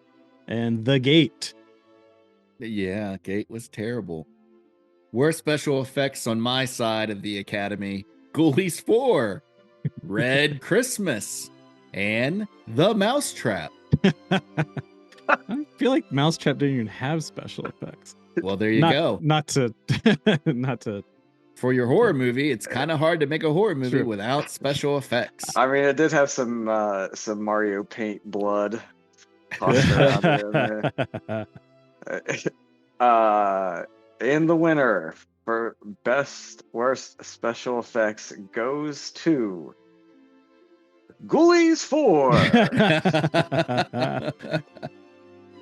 and The Gate.
Yeah, Gate was terrible. Worst special effects on my side of the Academy: Ghoulies 4, Red Christmas, and The Mousetrap.
I feel like Mousetrap didn't even have special effects.
Well, there you go.
Not to
For your horror movie, it's kind of hard to make a horror movie
True.
without special effects.
I mean, it did have some Mario Paint blood tossed around in there. And the winner for best worst special effects goes to Ghoulies 4.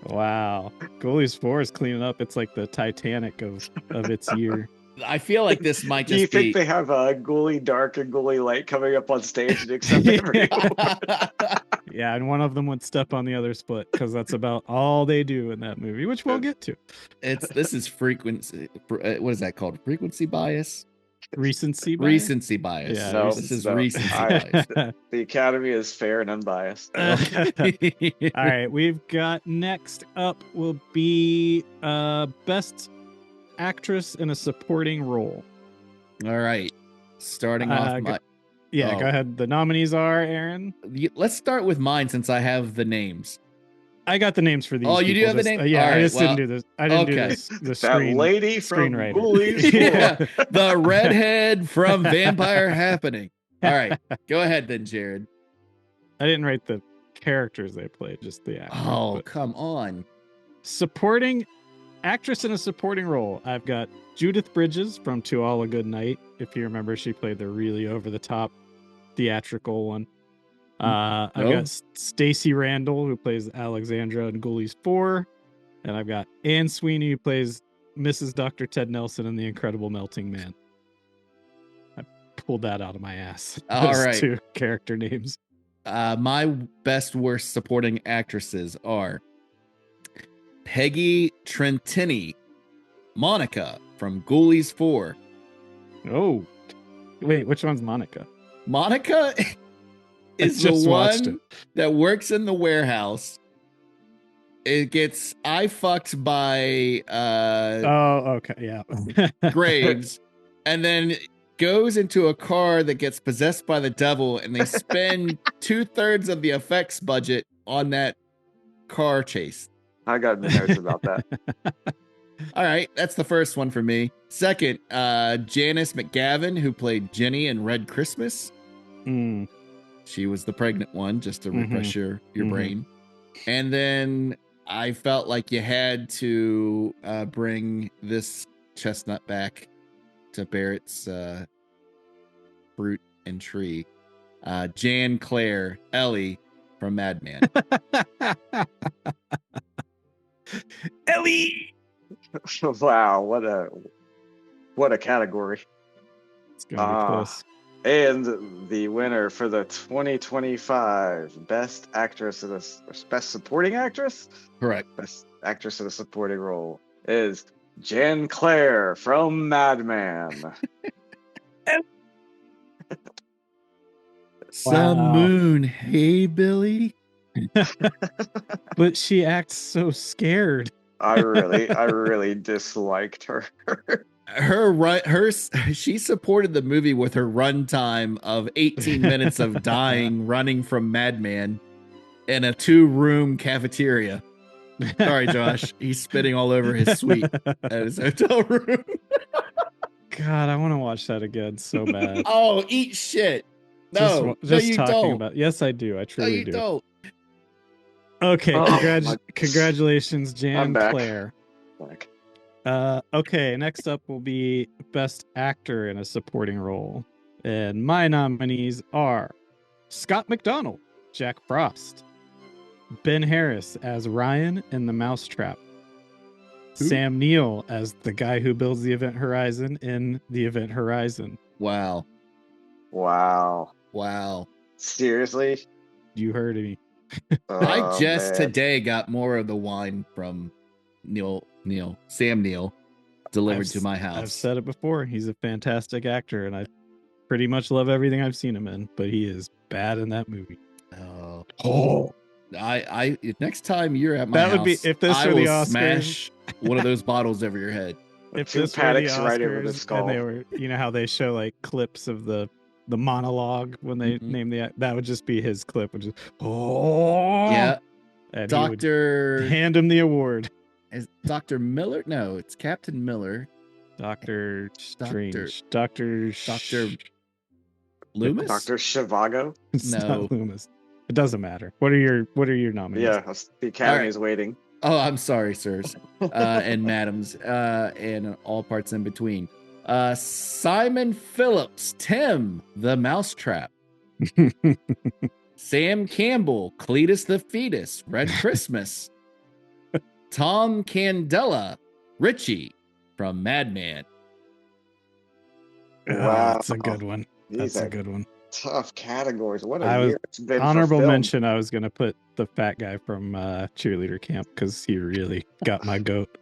Wow. Ghoulies 4 is cleaning up. It's like the Titanic of its year.
I feel like this might
Do you
just be.
think they have a Ghoulie Dark and Ghoulie Light coming up on stage and accept every
Yeah, and one of them would step on the other's foot because that's about all they do in that movie, which we'll get to.
This is frequency. What is that called? Frequency bias?
Recency bias.
Recency bias.
Yeah,
No,
this is
no,
recency
I-
bias.
The Academy is fair and unbiased.
All right, we've got next up will be best actress in a supporting role.
All right. Starting off my.
Yeah,
Oh.
go ahead. The nominees are Aaron.
Let's start with mine since I have the names.
I got the names for these.
Oh, you do
people,
have the
just-
name?
yeah,
All
I
right,
just didn't
well,
do this. I didn't do
okay.
this. The
That
screen
lady from
screenwriter.
Ghoulies
Yeah.
4.
The redhead from Vampire Happening. All right, go ahead then, Jared.
I didn't write the characters they played, just the actors.
Oh,
but-
come on.
Supporting actress in a supporting role. I've got Judith Bridges from To All a Good Night. If you remember, she played the really over the top theatrical one. I've got Stacey Randall, who plays Alexandra in Ghoulies 4. And I've got Anne Sweeney, who plays Mrs. Dr. Ted Nelson in The Incredible Melting Man. I pulled that out of my ass.
All
Those
right.
2 character names.
My best worst supporting actresses are Peggy Trentini, Monica from Ghoulies 4.
Oh, wait, which one's Monica?
Monica is the
just watched
one that works in the warehouse. It gets eye fucked by
Oh, okay, yeah.
Graves, and then goes into a car that gets possessed by the devil, and they spend 2/3 of the effects budget on that car chase.
I got the notes about that.
All right, that's the first one for me. Second, Janice McGavin, who played Jenny in Red Christmas.
Mm.
She was the pregnant one, just to
Mhm.
refresh your
Mhm.
brain. And then I felt like you had to bring this chestnut back to Barrett's fruit and tree. Jan Claire Ellie from Mad Men.
Ellie!
Wow, what a category.
It's gonna be close.
And the winner for the 2025 Best Actress in a Best Supporting Actress,
Correct.
Best Actress in a Supporting Role is Jan Claire from Mad Men.
Some
Wow.
moon. Hey, Billy.
But she acts so scared.
I really disliked her.
She supported the movie with her runtime of 18 minutes of dying running from Madman in a 2-room cafeteria. Sorry, Josh. He's spitting all over his suite at his hotel room.
God, I want to watch that again so bad.
Oh, eat shit. No,
just
you
talking
don't.
about. Yes, I do. I
No,
truly
you
do.
don't.
Okay,
Oh,
congratulations, Jan
I'm back.
Claire.
Like,
Okay, next up will be Best Actor in a Supporting Role. And my nominees are Scott McDonald, Jack Frost, Ben Harris as Ryan in The Mousetrap, Sam Neill as the guy who builds the Event Horizon in The Event Horizon.
Wow.
wow. Seriously?
You heard me.
I just
Man.
today got more of the wine from Sam Neill delivered to my house.
I've said it before. He's a fantastic actor, and I pretty much love everything I've seen him in, but he is bad in that movie.
Oh. I next time you're at my
That
house,
would be if this
I
were the
will
Oscars.
smash one of those bottles over your head.
If
Two
this were the
paddocks right over the
Oscars,
skull.
and they were, you know how they show like clips of the monologue when they name the that would just be his clip, which is
Yeah.
and he would
Dr.
hand him the award.
Is Dr. Miller? No, it's Captain Miller.
Dr. Strange. Dr.
Loomis?
Dr. Shivago?
It's
No.
not Loomis. It doesn't matter. What are your nominees?
Yeah, the Academy is waiting.
Oh, I'm sorry, sirs. And madams, and all parts in between. Simon Phillips, Tim, the Mousetrap. Sam Campbell, Cletus the Fetus, Red Christmas. Tom Candela, Richie from Madman.
Wow.
That's a good one.
These
That's a
are
good one.
tough categories. What
I
a
was-
year it's been
Honorable
for film.
mention, I was going to put the fat guy from cheerleader camp because he really got my goat.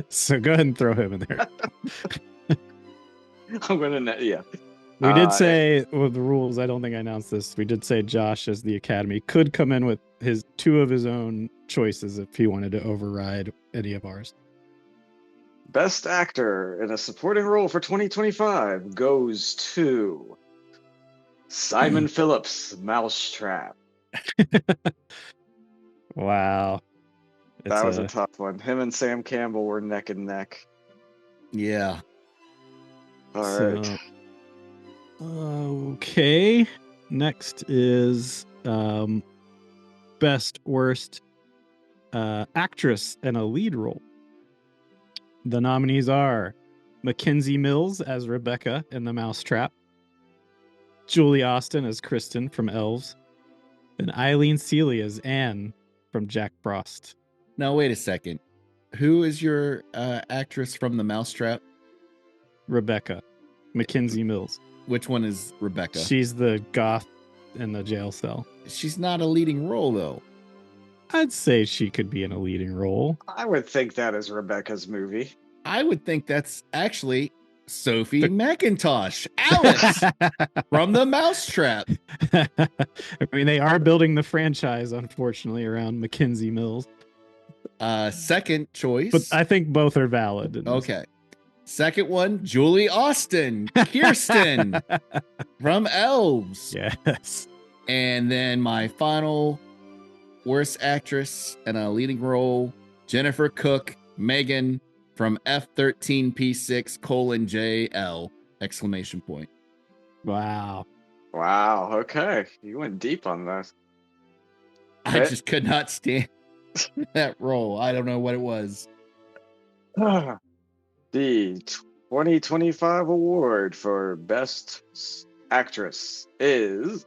So go ahead and throw him in there.
I'm gonna, yeah.
We did say with the rules, I don't think I announced this. We did say Josh as the Academy could come in with two of his own choices if he wanted to override any of ours.
Best actor in a supporting role for 2025 goes to Simon Phillips, Mousetrap.
Wow.
That was a tough one. Him and Sam Campbell were neck and neck.
Yeah.
All right.
Okay. Next is best worst actress in a lead role. The nominees are Mackenzie Mills as Rebecca in The Mousetrap, Julie Austin as Kristen from Elves, and Eileen Seeley as Anne from Jack Frost.
Now, wait a second. Who is your actress from The Mousetrap?
Rebecca. Mackenzie Mills.
Which one is Rebecca?
She's the goth in the jail cell.
She's not a leading role, though.
I'd say she could be in a leading role.
I would think that is Rebecca's movie.
I would think that's actually Sophie McIntosh, Alex from The Mousetrap.
I mean, they are building the franchise, unfortunately, around Mackenzie Mills.
Second choice.
But I think both are valid.
Okay. Second one, Julie Austin, Kirsten from Elves.
Yes.
And then my final worst actress in a leading role, Jennifer Cook, Megan from F13P6:JL! Exclamation point.
Wow.
Wow. Okay. You went deep on this.
I just could not stand that role. I don't know what it was.
The 2025 award for Best Actress is...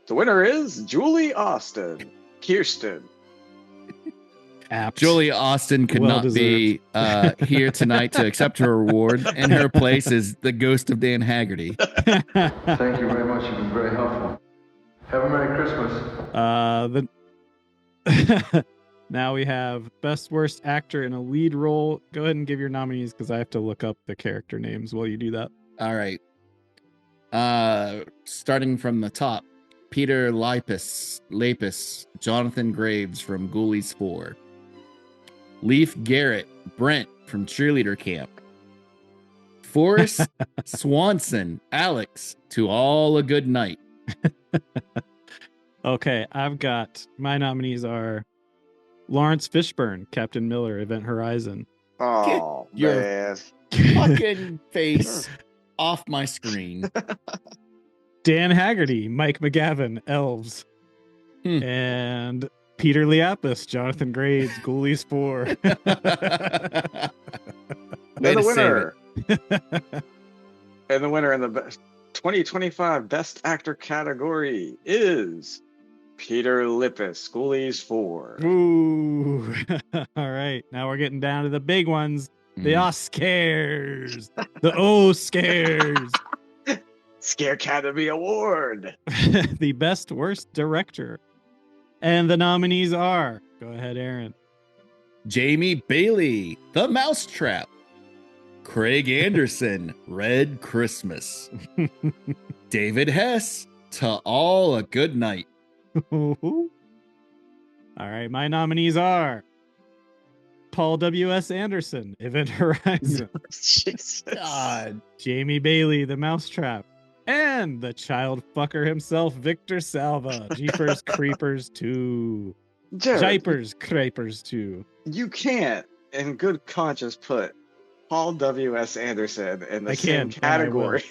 The winner is Julie Austin. Kirsten.
Apt.
Julie Austin could
Well
not be here tonight to accept her award. In her place is the ghost of Dan Haggerty.
Thank you very much. You've been very helpful. Have a Merry Christmas.
Now we have best worst actor in a lead role. Go ahead and give your nominees because I have to look up the character names while you do that.
All right. Starting from the top, Peter Lapis, Jonathan Graves from Ghoulies 4. Leif Garrett, Brent from Cheerleader Camp. Forrest Swanson, Alex, To All a Good Night.
Okay, I've got my nominees are Lawrence Fishburne, Captain Miller, Event Horizon.
Oh,
Get your
man.
fucking face off my screen.
Dan Haggerty, Mike McGavin, Elves. And Peter Liapis, Jonathan Graves, Ghoulies 4.
And the winner. And the winner in the 2025 Best Actor category is Peter Lippis, Ghoulies 4.
Ooh. All right. Now we're getting down to the big ones. The Oscars. The O-Scares.
Scarecademy Award.
The best worst director. And the nominees are, go ahead, Aaron.
Jamie Bailey, The Mousetrap. Craig Anderson, Red Christmas. David Hess, To All a Good Night.
All right, my nominees are Paul W.S. Anderson, Event Horizon.
Jesus.
God.
Jamie Bailey, The Mousetrap. And the child fucker himself, Victor Salva, Jeepers Creepers 2.
Jared,
Jeepers Creepers 2.
you can't, in good conscience, put Paul W.S. Anderson in the same category.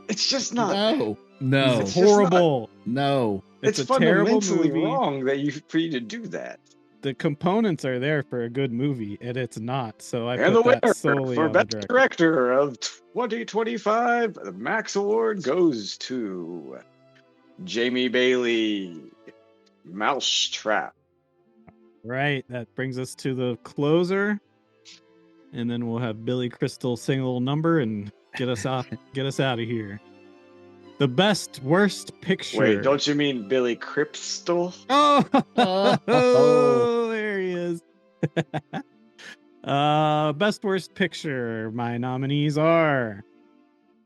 It's just not.
No.
It's horrible.
No.
It's
a terrible
fundamentally
movie.
wrong for you to do that.
The components are there for a good movie, and it's not. So I
And the
put that
winner
solely
for
on the
Best
director.
Director of 2025, the Max Award goes to Jamie Bailey, Mousetrap.
Right. That brings us to the closer. And then we'll have Billy Crystal sing a little number and get us out of here. The best worst picture.
Wait, don't you mean Billy Crystal?
Oh, there he is. Best worst picture. My nominees are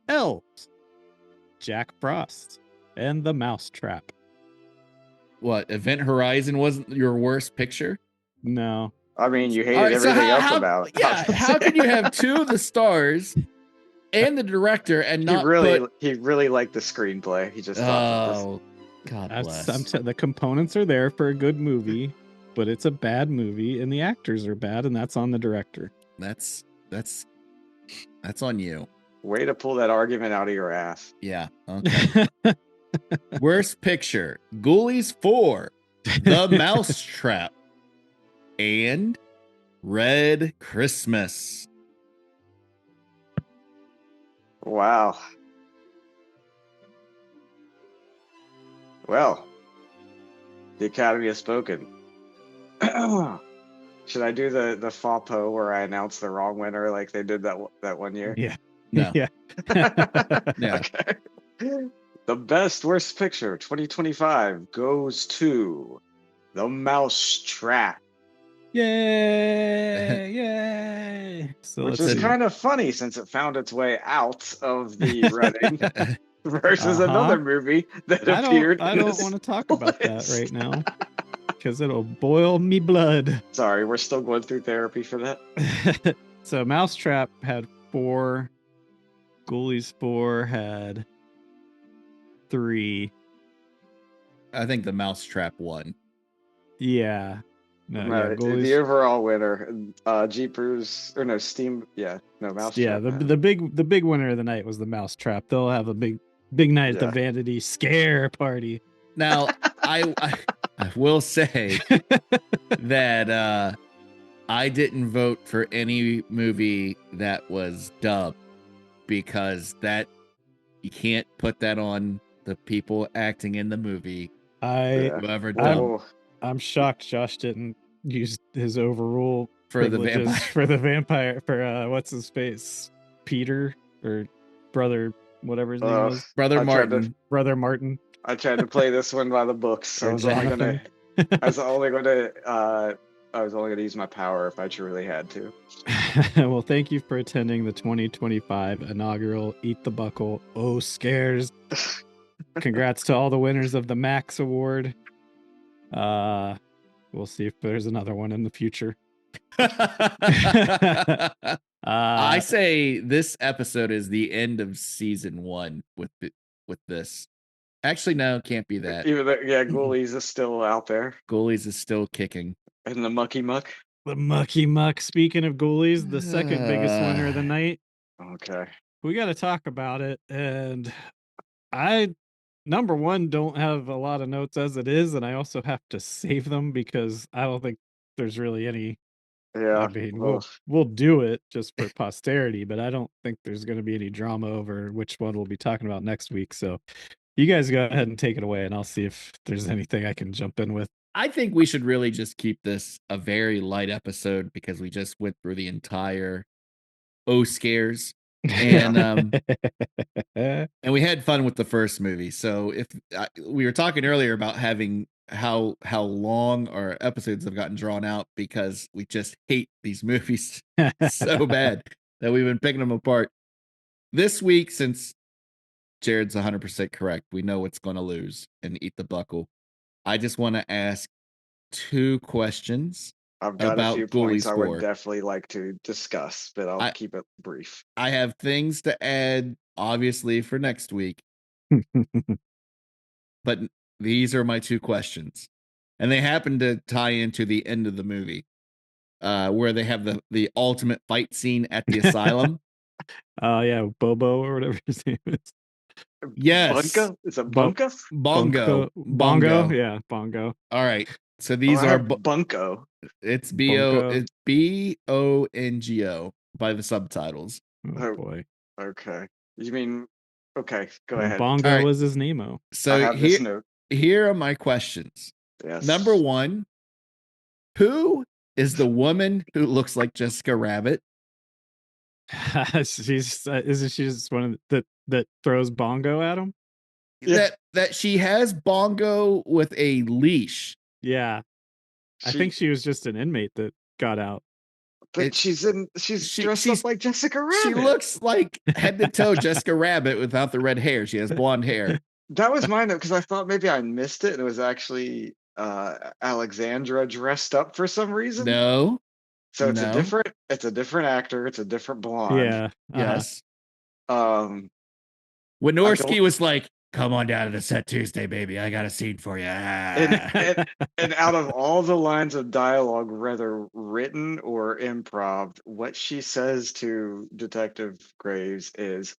Elves, Jack Frost, and The Mousetrap.
What, Event Horizon wasn't your worst picture?
No.
I mean, you hated
All right, so
everything else
how-
about it.
Yeah, how can you have two of the stars and the director and not
He really liked the screenplay. He just thought that this...
Oh, God bless.
The components are there for a good movie. but it's a bad movie, and the actors are bad, and that's on the director.
That's on you.
Way to pull that argument out of your ass.
Yeah. Okay. Worst picture: Ghoulies 4, The Mousetrap, and Red Christmas.
Wow. Well, the Academy has spoken. Should I do the FAPO where I announce the wrong winner like they did that one year?
Yeah.
No.
Yeah.
Yeah.
Okay. The best worst picture 2025 goes to The Mousetrap,
Yay! Yay! So
which
let's
is
see.
kind of funny since it found its way out of the running versus
Uh-huh.
another movie that appeared.
I don't want to talk about that right now because it'll boil me blood.
Sorry, we're still going through therapy for that.
So Mousetrap had 4. Ghoulies 4 had 3.
I think The Mousetrap won.
Yeah. No,
No,
Ghoulies.
the overall winner, Jeepers or no Steam. Yeah, no Mousetrap.
Yeah, the big winner of the night was the Mousetrap. They'll have a big night at the Vanity Scare party.
Now, I will say that I didn't vote for any movie that was dubbed because that you can't put that on the people acting in the movie. Whoever dubbed.
I'm shocked Josh didn't use his overrule
for the
privileges
vampire.
For the vampire for what's his face? Peter or brother whatever his name was.
Brother Martin.
Brother Martin.
I tried to play this one by the books. So I was only gonna use my power if I truly had to.
Well, thank you for attending the 2025 inaugural Eat the Buckle Scares. Congrats to all the winners of the Max Award. We'll see if there's another one in the future.
I say this episode is the end of season 1 with this. Actually, no, can't be that.
Even though, Ghoulies is still out there.
Ghoulies is still kicking.
And the Mucky Muck.
The Mucky Muck. Speaking of Ghoulies, the second biggest winner of the night.
Okay.
We got to talk about it. And I, number one, don't have a lot of notes as it is. And I also have to save them because I don't think there's really any.
Yeah.
I mean, we'll do it just for posterity, but I don't think there's going to be any drama over which one we'll be talking about next week. So you guys go ahead and take it away, and I'll see if there's anything I can jump in with.
I think we should really just keep this a very light episode because we just went through the entire scares, and and we had fun with the first movie. So if we were talking earlier about having how long our episodes have gotten drawn out because we just hate these movies so bad that we've been picking them apart. This week, since Jared's 100% correct, we know what's going to lose and Eat the Buckle. I just want to ask 2 questions.
I've got
about
a few
Ghoulies
points I
4.
would definitely like to discuss, but I'll keep it brief.
I have things to add, obviously, for next week. But these are my 2 questions. And they happen to tie into the end of the movie, where they have the ultimate fight scene at the asylum.
Yeah, Bobo or whatever his name is.
Yes.
Bunko? Is it Bunko?
Bongo? Yeah, Bongo.
All right. So these are
Bunko.
It's B-O-N-G-O by the subtitles.
Oh boy.
Okay. You mean okay, go ahead.
Bongo was his name.
So here are my questions.
Yes.
Number 1, who is the woman who looks like Jessica Rabbit?
Isn't she just one of that throws Bongo at him?
That she has Bongo with a leash.
Yeah. I think she was just an inmate that got out.
But she's dressed up like Jessica Rabbit.
She looks like head to toe Jessica Rabbit without the red hair. She has blonde hair.
That was mine because I thought maybe I missed it and it was actually Alexandra dressed up for some reason.
No.
So it's a different actor, it's a different blonde.
Yeah.
Yes.
Wynorski
Wynorski was like, come on down to the set Tuesday, baby. I got a scene for you.
And out of all the lines of dialogue, whether written or improv, what she says to Detective Graves is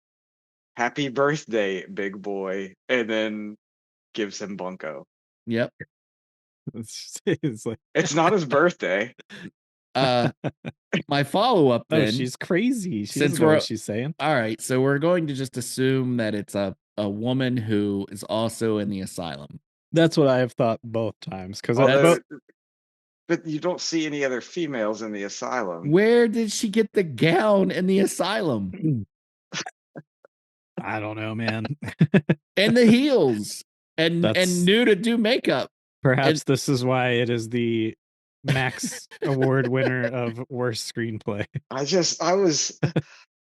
"Happy birthday, big boy," and then gives him bunko.
Yep.
It's like,
It's not his birthday.
My follow-up then.
oh, she's crazy. She
Since
doesn't know
we're
what she's saying.
all right, so we're going to just assume that it's a woman who is also in the asylum.
That's what I have thought both times. Because
But you don't see any other females in the asylum.
Where did she get the gown in the asylum?
I don't know, man.
And the heels and
That's-
knew to do makeup.
Perhaps this is why it is the Max Award winner of worst screenplay.
I was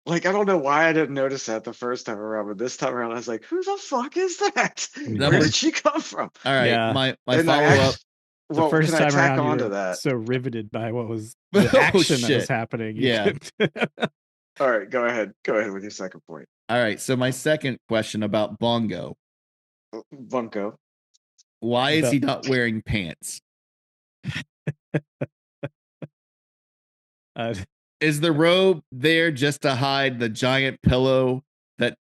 like, I don't know why I didn't notice that the first time around, but this time around, I was like, who the fuck is that? Where did she come from?
All right,
Yeah.
my
And
follow-up.
The first
can I
time
tack
around,
onto
you were
that?
so riveted by what was the
Oh,
action that was
shit.
happening.
Yeah.
All right, go ahead. Go ahead with your second point.
All right, so my second question about Bongo.
Bunko.
Why is he not wearing pants? Is the robe there just to hide the giant pillow that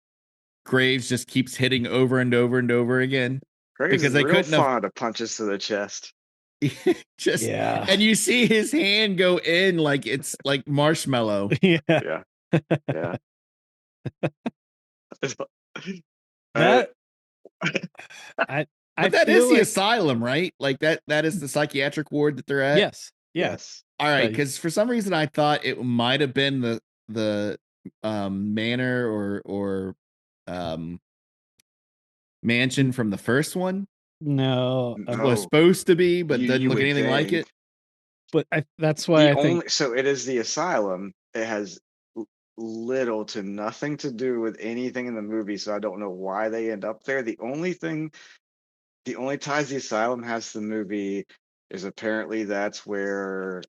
Graves just keeps hitting over and over and over again?
Graves
Because
is
they
real
couldn't have
fond of punches to the chest.
just
Yeah.
and you see his hand go in like it's like marshmallow.
Yeah.
Yeah.
That
But that is the asylum, right? Like that is the psychiatric ward that they're at.
Yes. Yeah.
Yes.
All right, because for some reason I thought it might have been the manor or mansion from the first one.
No,
It was supposed to be, but doesn't
you
look
would
anything like it.
But that's why I think
so. It is the asylum. It has little to nothing to do with anything in the movie, so I don't know why they end up there. The only ties the asylum has to the movie is apparently that's where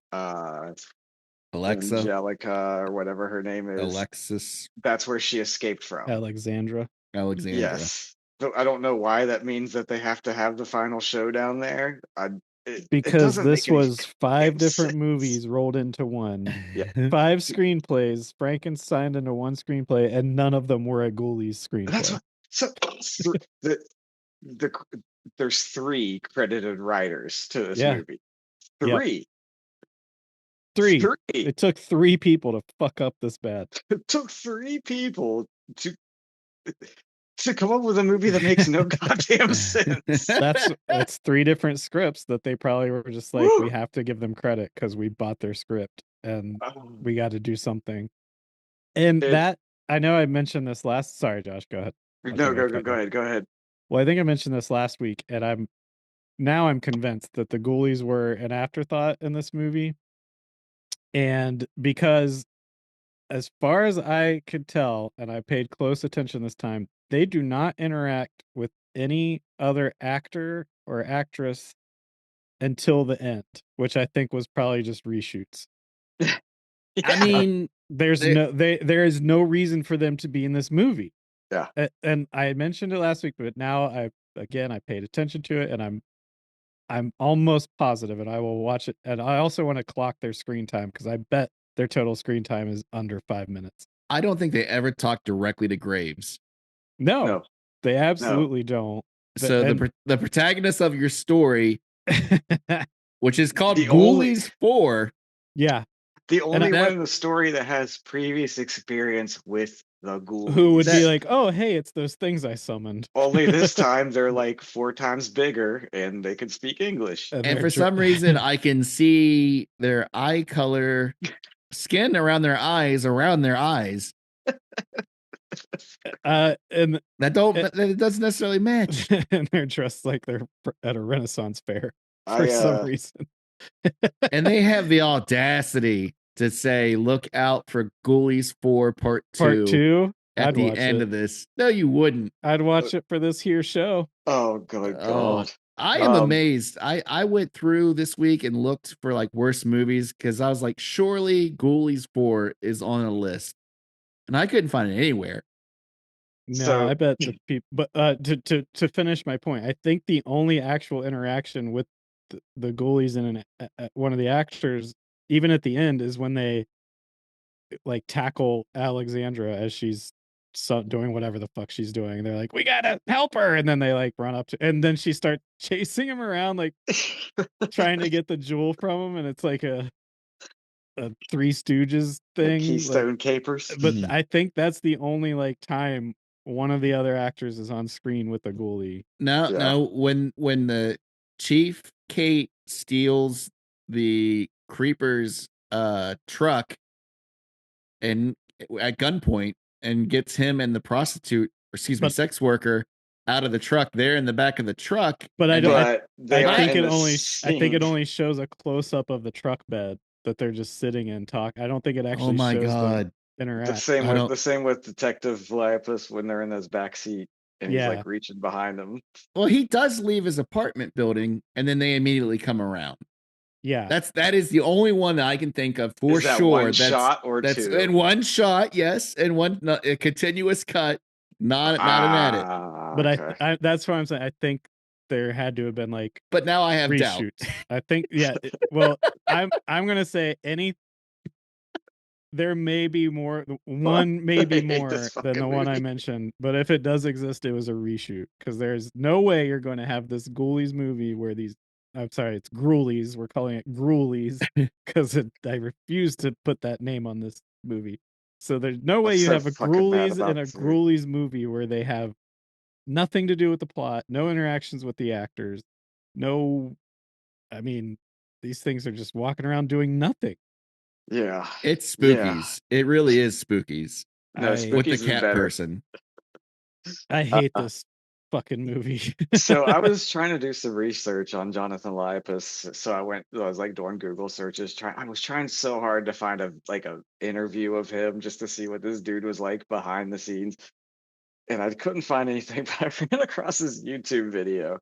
Alexa,
Angelica or whatever her name is,
Alexis.
That's where she escaped from.
Alexandra.
Yes, but I don't know why that means that they have to have the final showdown there.
Because this was 5 different movies rolled into one.
Yeah.
5 screenplays, Frankenstein into one screenplay, and none of them were a Ghoulies screenplay.
That's what, so there's 3 credited writers to this movie. 3.
Yep. 3. It took 3 people to fuck up this bad.
It took 3 people to come up with a movie that makes no goddamn sense.
That's 3 different scripts that they probably were just like, we have to give them credit because we bought their script and we got to do something. And that I know I mentioned this last. Sorry, Josh, go ahead.
No, go ahead.
Well, I think I mentioned this last week, and I'm convinced that the Ghoulies were an afterthought in this movie, and because as far as I could tell, and I paid close attention this time, they do not interact with any other actor or actress until the end, which I think was probably just reshoots.
I mean,
there is no reason for them to be in this movie.
Yeah.
And I mentioned it last week, but now I paid attention to it, and I'm almost positive, and I will watch it. And I also want to clock their screen time because I bet their total screen time is under 5 minutes.
I don't think they ever talk directly to Graves.
No, they absolutely don't.
So the protagonist of your story, which is called
The
Ghoulies 4.
Yeah.
The only one in the story that has previous experience with the Ghoulies.
Who would be like, oh, hey, it's those things I summoned.
Only this time they're like 4 times bigger and they can speak English.
And for some reason, I can see their eye color, skin around their eyes.
And
that doesn't necessarily match.
And they're dressed like they're at a Renaissance fair for some reason.
And they have the audacity to say, look out for Ghoulies 4 Part 2.
Part 2?
At the end of this. No, you wouldn't.
I'd watch it for this here show.
Oh, good God.
I am amazed. I went through this week and looked for like worst movies because I was like, surely Ghoulies 4 is on a list. And I couldn't find it anywhere.
No,
So-
I bet the people. But to finish my point, I think the only actual interaction with the ghoulies and one of the actors, even at the end, is when they like tackle Alexandra as she's doing whatever the fuck she's doing. They're like, "We gotta help her," and then they like run up to, and then she starts chasing him around, like trying to get the jewel from him, and it's like a Three Stooges
the
thing.
Keystone
Like,
Capers.
but
Mhm.
I think that's the only like time one of the other actors is on screen with a ghoulie.
No,
Yeah.
no. When the Chief Kate steals the creeper's truck and at gunpoint and gets him and the prostitute, or excuse me,
But-
sex worker out of the truck. They're in the back of the truck.
But I
and
don't.
But they
I
aren't
think
in
it
the
only. I think it
scene.
only shows a close up of the truck bed that they're just sitting and talk. I don't think it actually
oh my
shows them
god.
interact.
The same with Detective Liapis when they're in his back seat and he's
Yeah.
like reaching behind him.
Well, he does leave his apartment building and then they immediately come around.
Yeah.
That is the only one that I can think of for
Is that
sure.
one shot or
that's
two?
in one shot, yes, and a continuous cut, not an edit.
But
okay.
I that's what I'm saying. I think there had to have been like
But now I have doubt.
reshoots. I think well, I'm gonna say there may be more. One may be
I hate
more
this
than the
fucking
one I
movie.
mentioned, but if it does exist, it was a reshoot because there's no way you're going to have this Ghoulies movie where these. I'm sorry, it's Gruelies. We're calling it Gruelies because I refuse to put that name on this movie. So there's no way
I'm
you
so
have a
fucking mad
Gruelies
about
and a
this movie.
Gruelies movie where they have nothing to do with the plot, no interactions with the actors, no. I mean, these things are just walking around doing nothing.
Yeah.
It's
Yeah.
spookies. It really is spookies.
No,
I-
With the
Spookies is
cat
better.
person.
I hate this fucking movie.
So I was trying to do some research on Jonathan Liapis. So I was like doing Google searches. I was trying so hard to find a interview of him just to see what this dude was like behind the scenes. And I couldn't find anything, but I ran across this YouTube video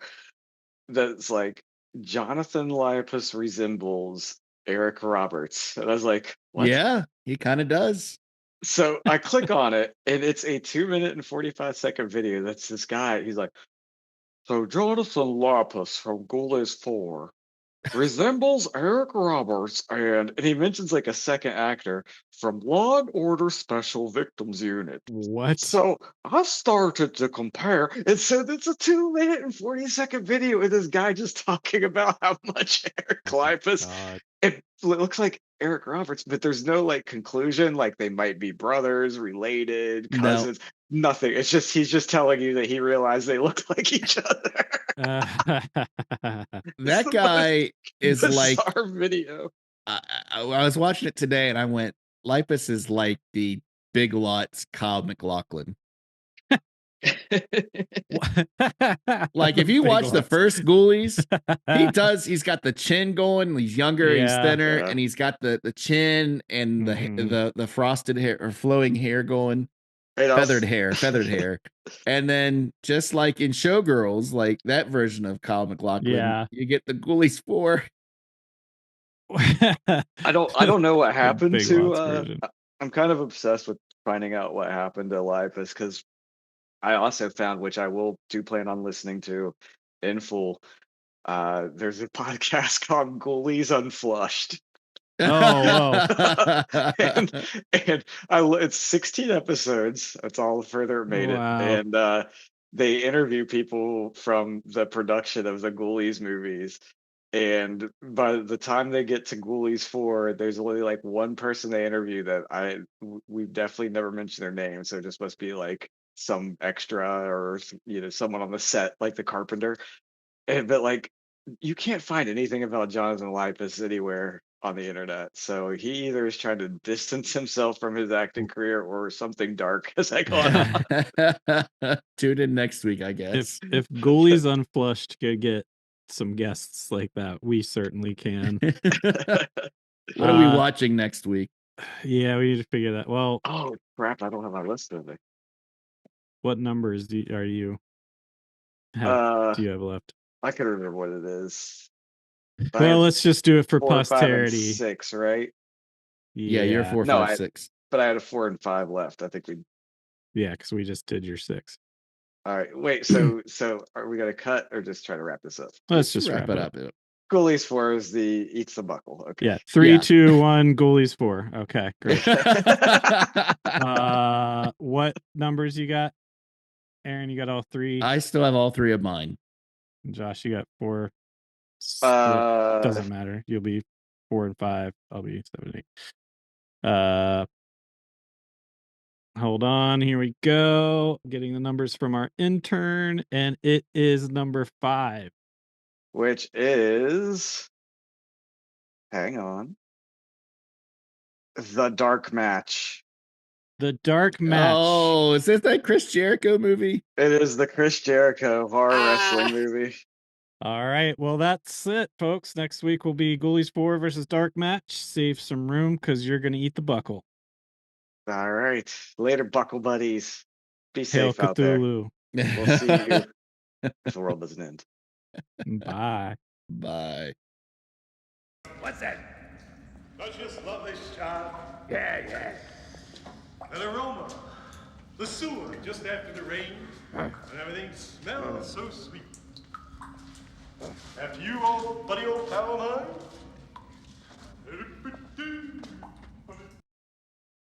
that's like Jonathan Liapis resembles Eric Roberts. And I was like, what?
Yeah, he kind of does.
So I click on it, and it's a 2 minute and 45-second video. That's this guy. He's like, so Jonathan Lapis from Ghoulies 4 resembles Eric Roberts, and he mentions like a second actor from Law and Order Special Victims Unit.
What?
So I started to compare, and so it's a 2 minute and 40-second video of this guy just talking about how much Eric Lapis.
God.
It looks like Eric Roberts, but there's no like conclusion, like they might be brothers, related,
No.
cousins, nothing. It's just he's just telling you that he realized they look like each other.
That guy is like
bizarre video.
I was watching it today and I went, Lipus is like the Big Lots Kyle MacLachlan. Like if you
Big
watch the
Lots.
first Ghoulies, he's got the chin going, he's younger, he's
Yeah.
thinner,
Yeah.
and he's got the chin and
Mhm.
the frosted hair or flowing hair going.
And
Feathered hair. And then just like in Showgirls, like that version of Kyle MacLachlan,
Yeah.
you get the Ghoulies 4.
I don't know what happened
Big
to
Lots version.
I'm kind of obsessed with finding out what happened to Lipus because I also found, which I will plan on listening to in full. There's a podcast called Ghoulies Unflushed.
Oh,
and it's 16 episodes. That's all the further it made
Wow.
it. And they interview people from the production of the Ghoulies movies. And by the time they get to Ghoulies 4, there's only like one person they interview that we've definitely never mentioned their name. So it just must be like some extra or someone on the set, like the carpenter. But like you can't find anything about Jonathan Lipus anywhere on the internet. So he either is trying to distance himself from his acting career or something dark has gone on.
Tune in next week, I guess.
If Ghoulies Unflushed could get some guests like that, we certainly can.
What are we watching next week?
Yeah, we need to figure that. Well,
oh crap! I don't have my list of it.
What numbers do you have left?
I can remember what it is.
Well, let's just do it for
4, 5, and
posterity.
6, right?
Yeah, you're 4, 5, 6.
But I had a 4 and 5 left. I think we
Yeah, because we just did your 6.
All right. Wait. So are we gonna cut or just try to wrap this up?
Let's just wrap it up.
Ghoulies 4 is the eats the buckle. Okay.
Yeah. 3, 2, 1. Ghoulies 4. Okay. Great. What numbers you got? Aaron, you got all 3.
I still have all 3 of mine.
Josh, you got 4. Doesn't matter. You'll be 4 and 5. I'll be 7, 8. Hold on. Here we go. Getting the numbers from our intern, and it is number 5,
which is. Hang on. The Dark Match.
The Dark Match.
Oh, is this that Chris Jericho movie?
It is the Chris Jericho horror wrestling movie.
All right. Well, that's it, folks. Next week will be Ghoulies 4 versus Dark Match. Save some room because you're going to eat the buckle.
All right. Later, buckle buddies. Be
Hail
safe out there.
Cthulhu.
We'll see you if the world doesn't end.
Bye.
Bye.
What's that? Don't you just love this job? Yeah. That aroma. The sewer just after the rain. And everything smells so sweet. After you, old buddy, old pal of mine.